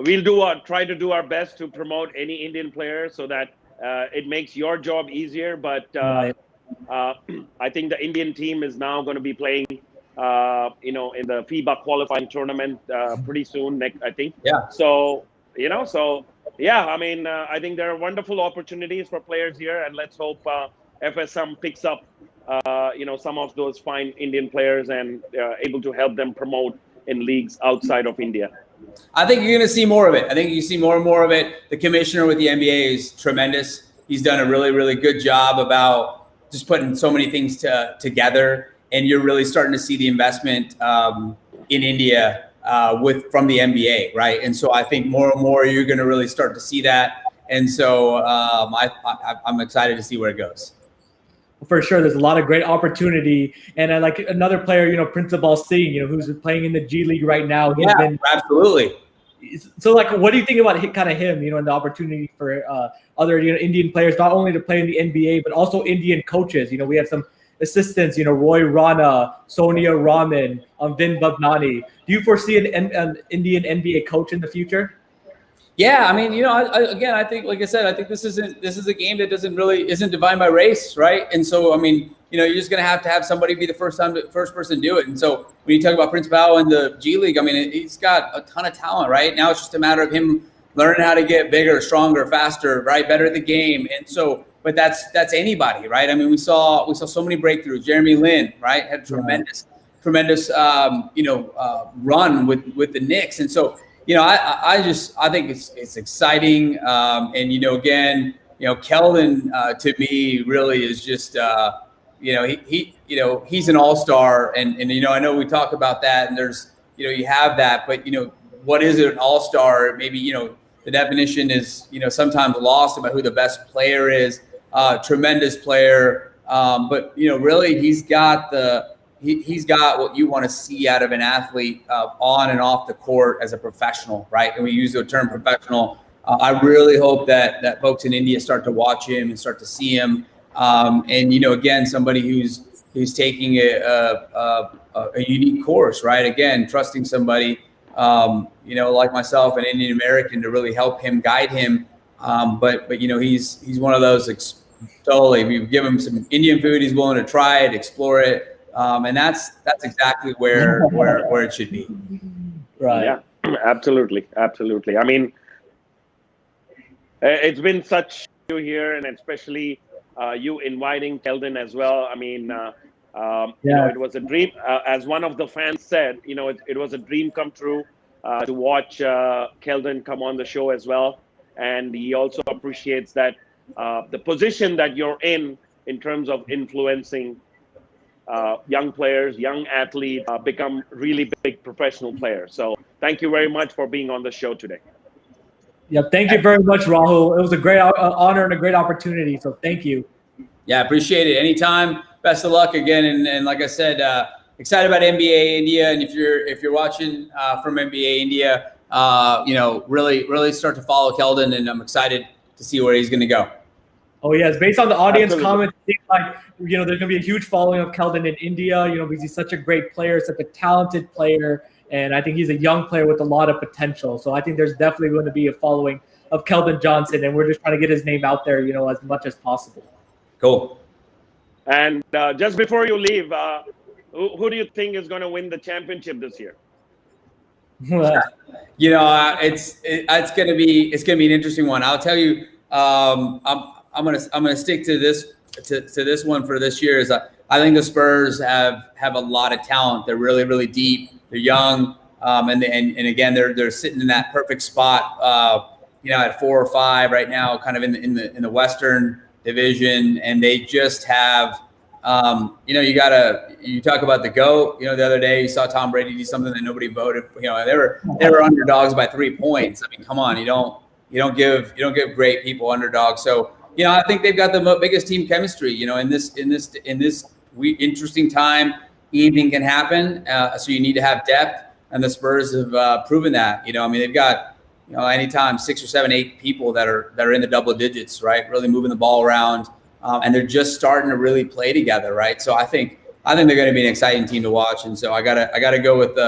we'll try to do our best to promote any Indian player so that it makes your job easier. But I think the Indian team is now going to be playing, in the FIBA qualifying tournament pretty soon. I think. Yeah. So I mean, I think there are wonderful opportunities for players here, and let's hope FSM picks up, some of those fine Indian players and able to help them promote in leagues outside of India. I think you're going to see more of it. I think you see more and more of it. The commissioner with the NBA is tremendous. He's done a really, really good job about just putting so many things together, and you're really starting to see the investment in India from the NBA, right? And so I think more and more you're going to really start to see that. And so I'm excited to see where it goes. For sure, there's a lot of great opportunity, and I like another player, Principal Singh, who's playing in the G League right now. Absolutely. So, like, what do you think about kind of him, and the opportunity for other, Indian players not only to play in the NBA but also Indian coaches? We have some assistants, Roy Rana, Sonia Raman, Vin Bhavnani. Do you foresee an Indian NBA coach in the future? Yeah, I mean, I think, like I said, I think this is a game that isn't defined by race, right? And so, I mean, you're just going to have somebody be the first person to do it. And so when you talk about Principal in the G League, I mean, he's got a ton of talent, right? Now it's just a matter of him learning how to get bigger, stronger, faster, right? Better at the game. And so, but that's anybody, right? I mean, we saw so many breakthroughs. Jeremy Lin, right, had tremendous run with the Knicks. And so, I think it's exciting. And, again, Keldon to me really is just, he's an all-star. And I know we talk about that and there's, you have that, but, what is an all-star? Maybe, the definition is, sometimes lost about who the best player is, tremendous player. But, really he's got what you want to see out of an athlete on and off the court as a professional, right? And we use the term professional. I really hope that folks in India start to watch him and start to see him. And, again, somebody who's taking a unique course, right? Again, trusting somebody, like myself, an Indian American, to really help him, guide him. But he's one of those totally. We give him some Indian food. He's willing to try it, explore it. And that's exactly where it should be. Right. Yeah, absolutely. I mean, it's been such here, and especially you inviting Keldon as well. I mean, it was a dream. As one of the fans said, it was a dream come true to watch Keldon come on the show as well. And he also appreciates that the position that you're in terms of influencing young players, young athletes become really big professional players. So thank you very much for being on the show today. Yeah, thank you very much, Rahul. It was a great honor and a great opportunity. So thank you. Yeah, appreciate it. Anytime. Best of luck again. And like I said, excited about NBA India. And if you're watching from NBA India, really start to follow Keldon. And I'm excited to see where he's going to go. Oh, yes. Based on the audience comments, it seems like, there's going to be a huge following of Keldon in India, because he's such a great player, such a talented player. And I think he's a young player with a lot of potential. So I think there's definitely going to be a following of Keldon Johnson. And we're just trying to get his name out there, as much as possible. Cool. And just before you leave, who do you think is going to win the championship this year? It's going to be an interesting one. I'll tell you, I'm gonna stick to this one for this year. Is I think the Spurs have a lot of talent. They're really, really deep. They're young, and again they're sitting in that perfect spot. At 4 or 5 right now, kind of in the Western Division, and they just have. You talk about the GOAT. The other day you saw Tom Brady do something that nobody voted. They were underdogs by 3 points. I mean, come on, you don't give great people underdogs. So. I think they've got the biggest team chemistry. In this interesting time, anything can happen. So you need to have depth, and the Spurs have proven that. They've got anytime 6 or 7, 8 people that are in the double digits, right? Really moving the ball around, and they're just starting to really play together, right? So I think they're going to be an exciting team to watch, and so I gotta go with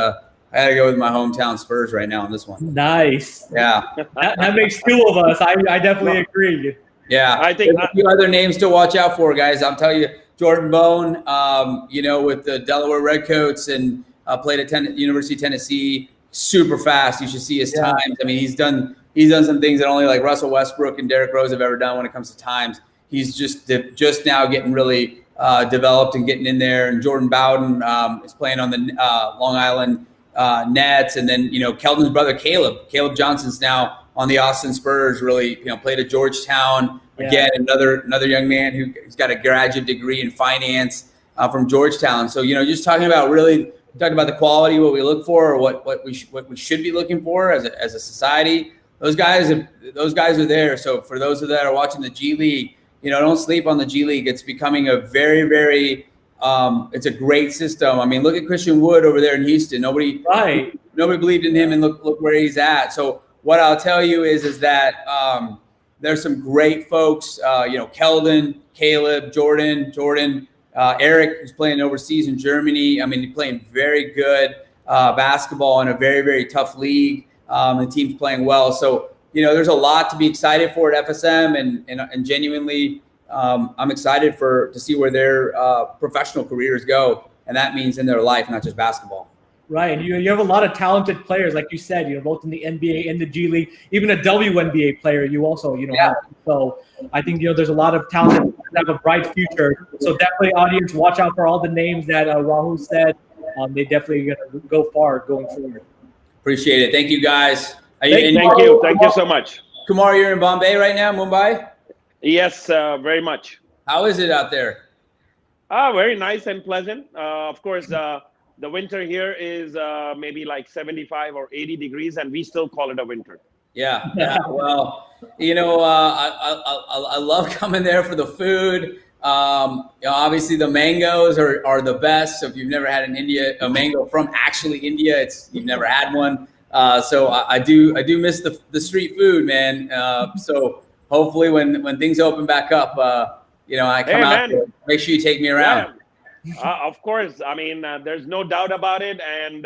I got to go with my hometown Spurs right now on this one. Nice. Yeah. That makes two of us. I definitely agree. Yeah. I think there's a few other names to watch out for, guys. I'll tell you, Jordan Bone, with the Delaware Redcoats and played at University of Tennessee, super fast. You should see his times. I mean, he's done some things that only like Russell Westbrook and Derrick Rose have ever done when it comes to times. He's just now getting really developed and getting in there. And Jordan Bowden is playing on the Long Island Nets. And then, Keldon's brother, Caleb Johnson's now on the Austin Spurs, really, played at Georgetown. Again, another young man who's got a graduate degree in finance from Georgetown. So, just talking about the quality, what we look for, or what we should be looking for as a society. Those guys are there. So for those that are watching the G League, don't sleep on the G League. It's becoming a very, very it's a great system. I mean, look at Christian Wood over there in Houston. Nobody believed in him, and look where he's at. So what I'll tell you is that there's some great folks. Keldon, Caleb, Jordan, Eric, who's playing overseas in Germany. I mean, he's playing very good basketball in a very, very tough league. The team's playing well. So, there's a lot to be excited for at FSM, and genuinely, I'm excited to see where their professional careers go. And that means in their life, not just basketball. Right. You have a lot of talented players, like you said, both in the NBA and the G League, even a WNBA player you also, have. So I think, there's a lot of talent that have a bright future. So definitely, audience, watch out for all the names that Rahul said. They definitely going to go far going forward. Appreciate it. Thank you, guys. Thank you. Thank you so much. Kumar, you're in Bombay right now, Mumbai? Yes, very much. How is it out there? Very nice and pleasant. Of course, the winter here is maybe like 75 or 80 degrees, and we still call it a winter. Yeah. Well, I love coming there for the food. Obviously the mangoes are the best. So if you've never had a mango from actually India, you've never had one. So I do miss the street food, man. So hopefully when things open back up, I come out there. Make sure you take me around. Yeah. Of course. I mean, there's no doubt about it, and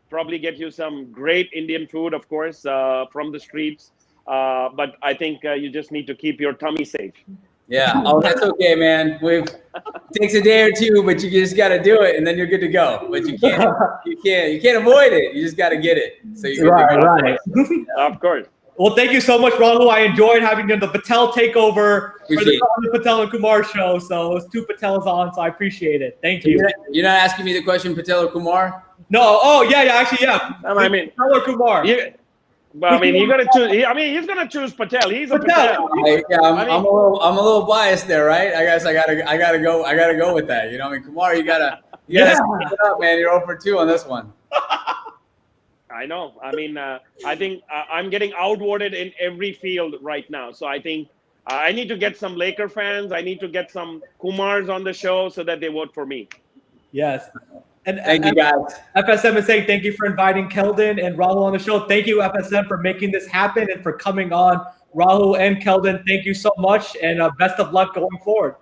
probably get you some great Indian food, of course, from the streets. But I think you just need to keep your tummy safe. Yeah. Oh, that's okay, man. It takes a day or two, but you just got to do it, and then you're good to go. But you can't avoid it. You just got to get it. So you're right. Of course. Well, thank you so much, Rahul. I enjoyed having the Patel takeover for the Patel and Kumar show. So it was two Patels on, so I appreciate it. Thank you. You're not asking me the question, Patel or Kumar? No. Oh, yeah. Actually, yeah. I mean, Patel or Kumar. But I mean, you got to choose. I mean, he's gonna choose Patel. He's a Patel. I'm a little biased there, right? I guess I gotta go with that. I mean, Kumar, you gotta step it up, man. You're 0 for 2 on this one. I know. I mean, I think I'm getting outvoted in every field right now. So I think I need to get some Laker fans. I need to get some Kumars on the show so that they vote for me. Yes. And thank you, guys. FSM is saying thank you for inviting Keldon and Rahul on the show. Thank you, FSM, for making this happen and for coming on. Rahul and Keldon, thank you so much, and best of luck going forward.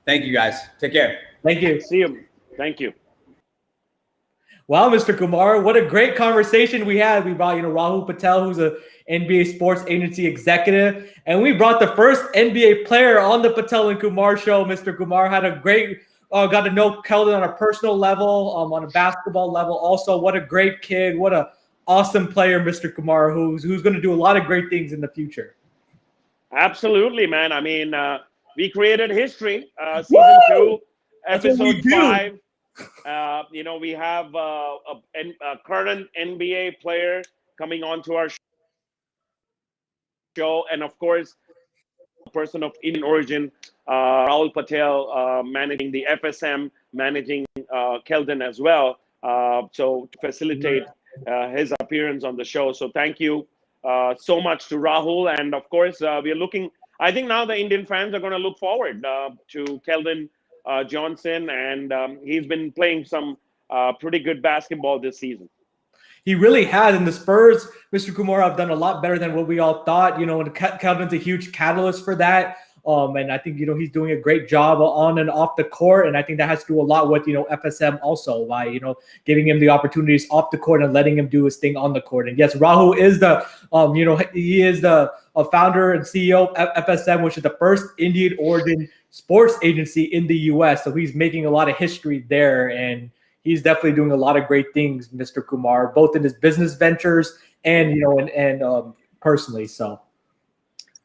Thank you, guys. Take care. Thank you. See you. Thank you. Wow, Mr. Kumar, what a great conversation we had. We brought, Rahul Patel, who's a NBA sports agency executive, and we brought the first NBA player on the Patel and Kumar show. Mr. Kumar had a great got to know Keldon on a personal level, on a basketball level. Also, what a great kid. What a awesome player, Mr. Kumar, who's going to do a lot of great things in the future. Absolutely, man. I mean, we created history. Season 2, episode 5. We have a current NBA player coming onto our show. And, of course, a person of Indian origin, Rahul Patel, managing the FSM, managing Keldon as well. So to facilitate his appearance on the show. So thank you so much to Rahul. And of course, we are looking, I think now the Indian fans are going to look forward to Keldon Johnson. And he's been playing some pretty good basketball this season. He really has. And the Spurs, Mr. Kumar, have done a lot better than what we all thought. And Keldon's a huge catalyst for that. And I think, he's doing a great job on and off the court. And I think that has to do a lot with, FSM also by, giving him the opportunities off the court and letting him do his thing on the court. And yes, Rahul is the, he is the founder and CEO of FSM, which is the first Indian origin sports agency in the U.S. So he's making a lot of history there. And he's definitely doing a lot of great things, Mr. Kumar, both in his business ventures and, and personally. So.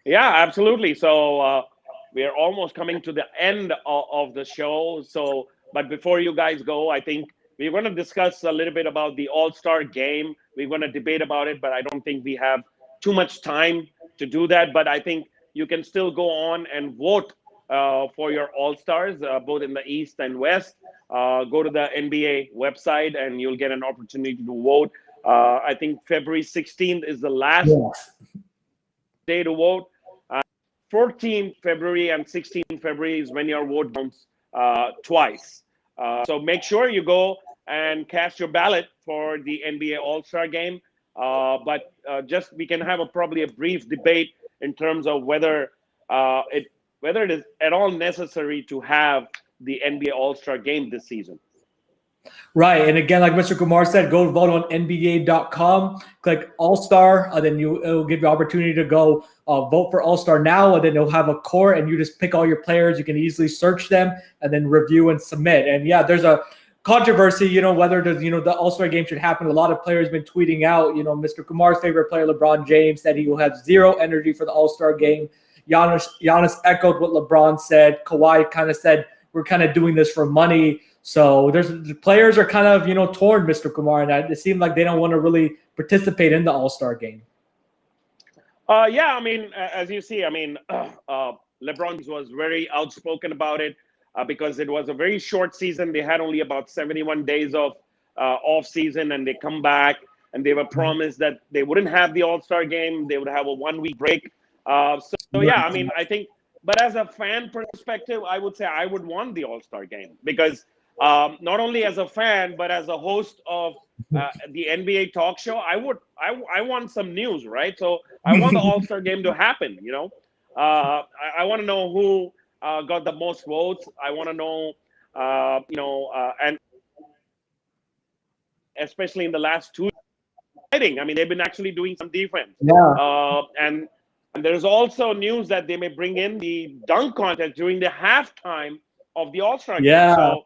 Yeah, absolutely. So we are almost coming to the end of the show. So, but before you guys go, I think we're going to discuss a little bit about the All-Star game. We're going to debate about it, but I don't think we have too much time to do that. But I think you can still go on and vote for your All-Stars, both in the East and West. Go to the NBA website and you'll get an opportunity to vote. I think February 16th is the last day to vote. 14th February and 16th February is when your vote counts twice. So make sure you go and cast your ballot for the NBA All-Star game. But just we can have probably a brief debate in terms of whether it is at all necessary to have the NBA All-Star game this season. Right. And again, like Mr. Kumar said, go vote on NBA.com, click All-Star, and then it'll give you opportunity to go vote for All-Star now, and then it'll have a core, and you just pick all your players. You can easily search them and then review and submit. And yeah, there's a controversy, whether the All-Star game should happen. A lot of players have been tweeting out, Mr. Kumar's favorite player, LeBron James, said he will have zero energy for the All-Star game. Giannis echoed what LeBron said. Kawhi kind of said, we're kind of doing this for money. So the players are kind of, torn, Mr. Kumar, and it seemed like they don't want to really participate in the All-Star game. Yeah, I mean, as you see, I mean, LeBron was very outspoken about it because it was a very short season. They had only about 71 days of off season, and they come back and they were promised that they wouldn't have the All-Star game. They would have a 1 week break. So yeah, I mean, I think, but as a fan perspective, I would say I would want the All-Star game because not only as a fan, but as a host of the NBA talk show, I want some news, right? So I want the All-Star game to happen, I want to know who got the most votes. I want to know, and especially in the last 2 years, I mean, they've been actually doing some defense. Yeah. And there's also news that they may bring in the dunk contest during the halftime of the All-Star game. Yeah. So,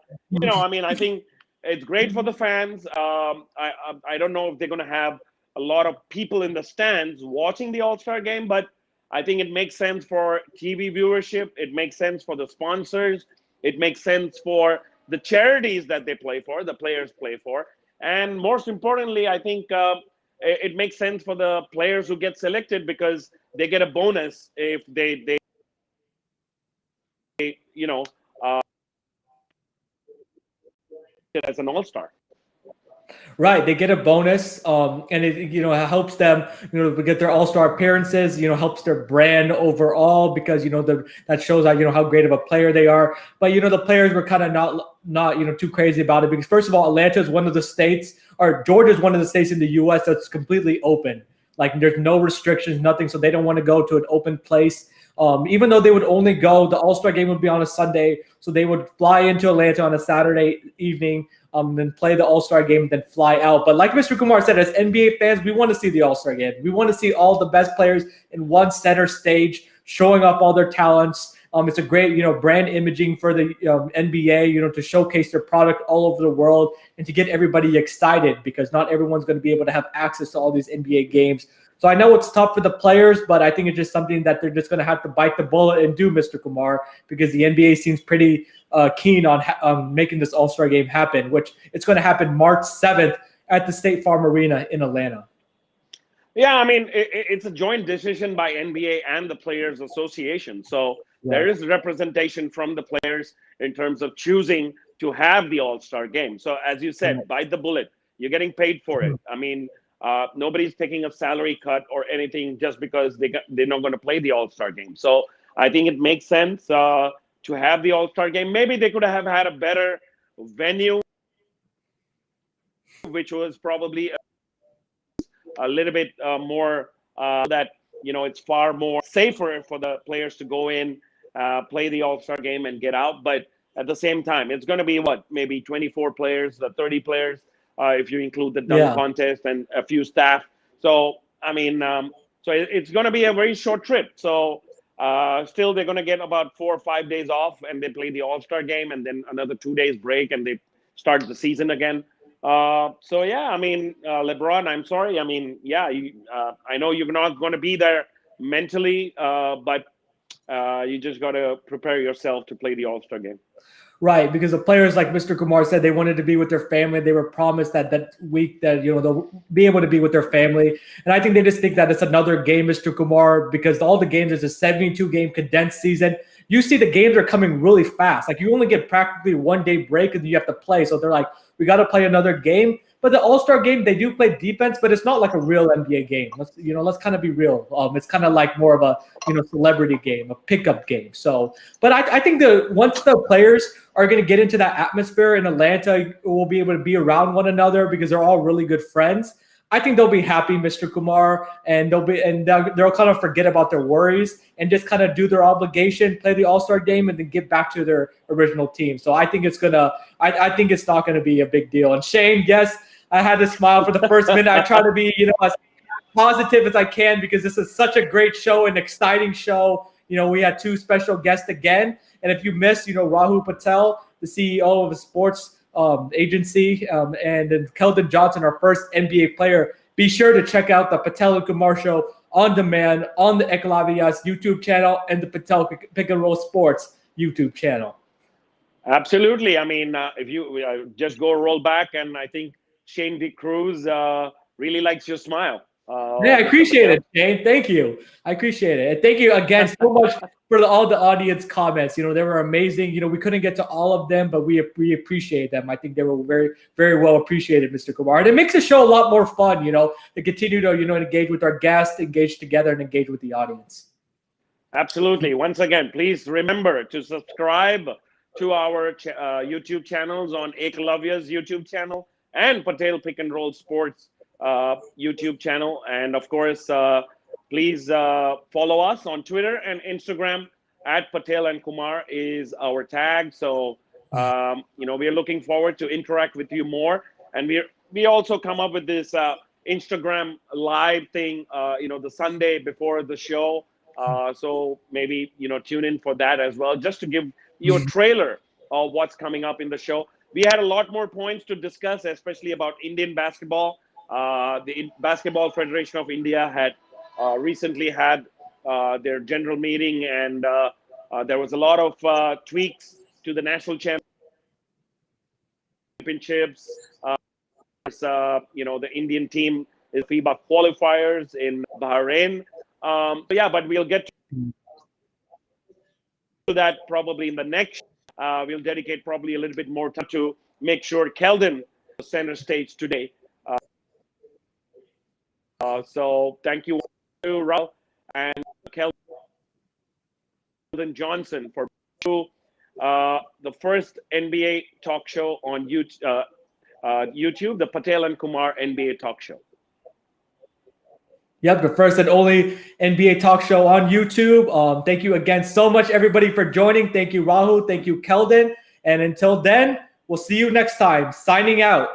I mean, I think it's great for the fans. I don't know if they're going to have a lot of people in the stands watching the All-Star game, but I think it makes sense for TV viewership. It makes sense for the sponsors. It makes sense for the charities that they play for, the players play for. And most importantly, I think it makes sense for the players who get selected because they get a bonus if they as an All-Star. Right, they get a bonus, and it helps them get their All-Star appearances. Helps their brand overall because that shows how great of a player they are. But the players were kind of not too crazy about it because first of all, Atlanta is one of the states, or Georgia is one of the states in the U.S. that's completely open. Like there's no restrictions, nothing. So they don't want to go to an open place. Even though they would only go, the All-Star game would be on a Sunday, so they would fly into Atlanta on a Saturday evening, then play the All-Star game, then fly out. But like Mr. Kumar said, as NBA fans, we want to see the All-Star game. We want to see all the best players in one center stage, showing off all their talents. It's a great, brand imaging for the NBA, to showcase their product all over the world and to get everybody excited because not everyone's going to be able to have access to all these NBA games. So I know it's tough for the players, but I think it's just something that they're just going to have to bite the bullet and do, Mr. Kumar, because the NBA seems pretty keen on making this All-Star game happen, which it's going to happen March 7th at the State Farm Arena in Atlanta. Yeah, I mean, it's a joint decision by NBA and the Players Association. So there is representation from the players in terms of choosing to have the All-Star game. So as you said, bite the bullet. You're getting paid for it. I mean, nobody's taking a salary cut or anything just because they're not going to play the All-Star game. So I think it makes sense to have the All-Star game. Maybe they could have had a better venue, which was probably a little bit more that, it's far more safer for the players to go in play the All-Star game and get out. But at the same time, it's going to be maybe 24 players, 30 players, if you include the dunk contest and a few staff. So, I mean, it's going to be a very short trip. So still they're going to get about 4 or 5 days off, and they play the All-Star game and then another 2 days break, and they start the season again. So yeah, I mean, LeBron, I'm sorry. I mean, yeah, I know you're not going to be there mentally, but you just got to prepare yourself to play the All-Star game. Right, because the players, like Mr. Kumar said, they wanted to be with their family. They were promised that week that they'll be able to be with their family, and I think they just think that it's another game, Mr. Kumar, because all the games is a 72-game condensed season. You see, the games are coming really fast. Like, you only get practically 1 day break, and you have to play. So they're like, we got to play another game. But the All-Star game, they do play defense, but it's not like a real NBA game. Let's kind of be real. It's kind of like more of a celebrity game, a pickup game. So, but I think once the players are going to get into that atmosphere in Atlanta, we'll be able to be around one another because they're all really good friends. I think they'll be happy, Mr. Kumar, and they'll kind of forget about their worries and just kind of do their obligation, play the All-Star game, and then get back to their original team. So I think it's not gonna be a big deal. And Shane, yes, I had to smile for the first minute. I try to be, as positive as I can because this is such a great show, an exciting show. We had 2 special guests again, and if you missed, Rahul Patel, the CEO of a sports agency, and then Keldon Johnson, our first NBA player. Be sure to check out the Patel and Kumar show on demand on the Ekalavyas YouTube channel and the Patel Pick and Roll Sports YouTube channel. Absolutely. I mean, if you just go roll back, and I think Shane D. Cruz really likes your smile. Yeah, I appreciate it, Shane. Thank you. I appreciate it. And thank you again so much for all the audience comments. They were amazing. We couldn't get to all of them, but we appreciate them. I think they were very, very well appreciated, Mr. Kumar. And it makes the show a lot more fun, to continue to, engage with our guests, engage together, and engage with the audience. Absolutely. Once again, please remember to subscribe to our YouTube channels on Ekalavyas YouTube channel and Patel Pick and Roll Sports YouTube channel, and of course please follow us on Twitter and Instagram at Patel and Kumar is our tag. So we are looking forward to interact with you more, and we also come up with this Instagram live thing the Sunday before the show, so maybe tune in for that as well, just to give you a trailer of what's coming up in the show. We had a lot more points to discuss, especially about Indian basketball. The Basketball Federation of India had recently had their general meeting, and there was a lot of tweaks to the national championships. The Indian team is FIBA qualifiers in Bahrain. But we'll get to that probably in the next. We'll dedicate probably a little bit more time to make sure Keldon center stage today. So thank you to Rahul and Keldon Johnson for the first NBA talk show on YouTube, the Patel and Kumar NBA talk show. Yep, the first and only NBA talk show on YouTube. Thank you again so much, everybody, for joining. Thank you, Rahul. Thank you, Keldon. And until then, we'll see you next time. Signing out.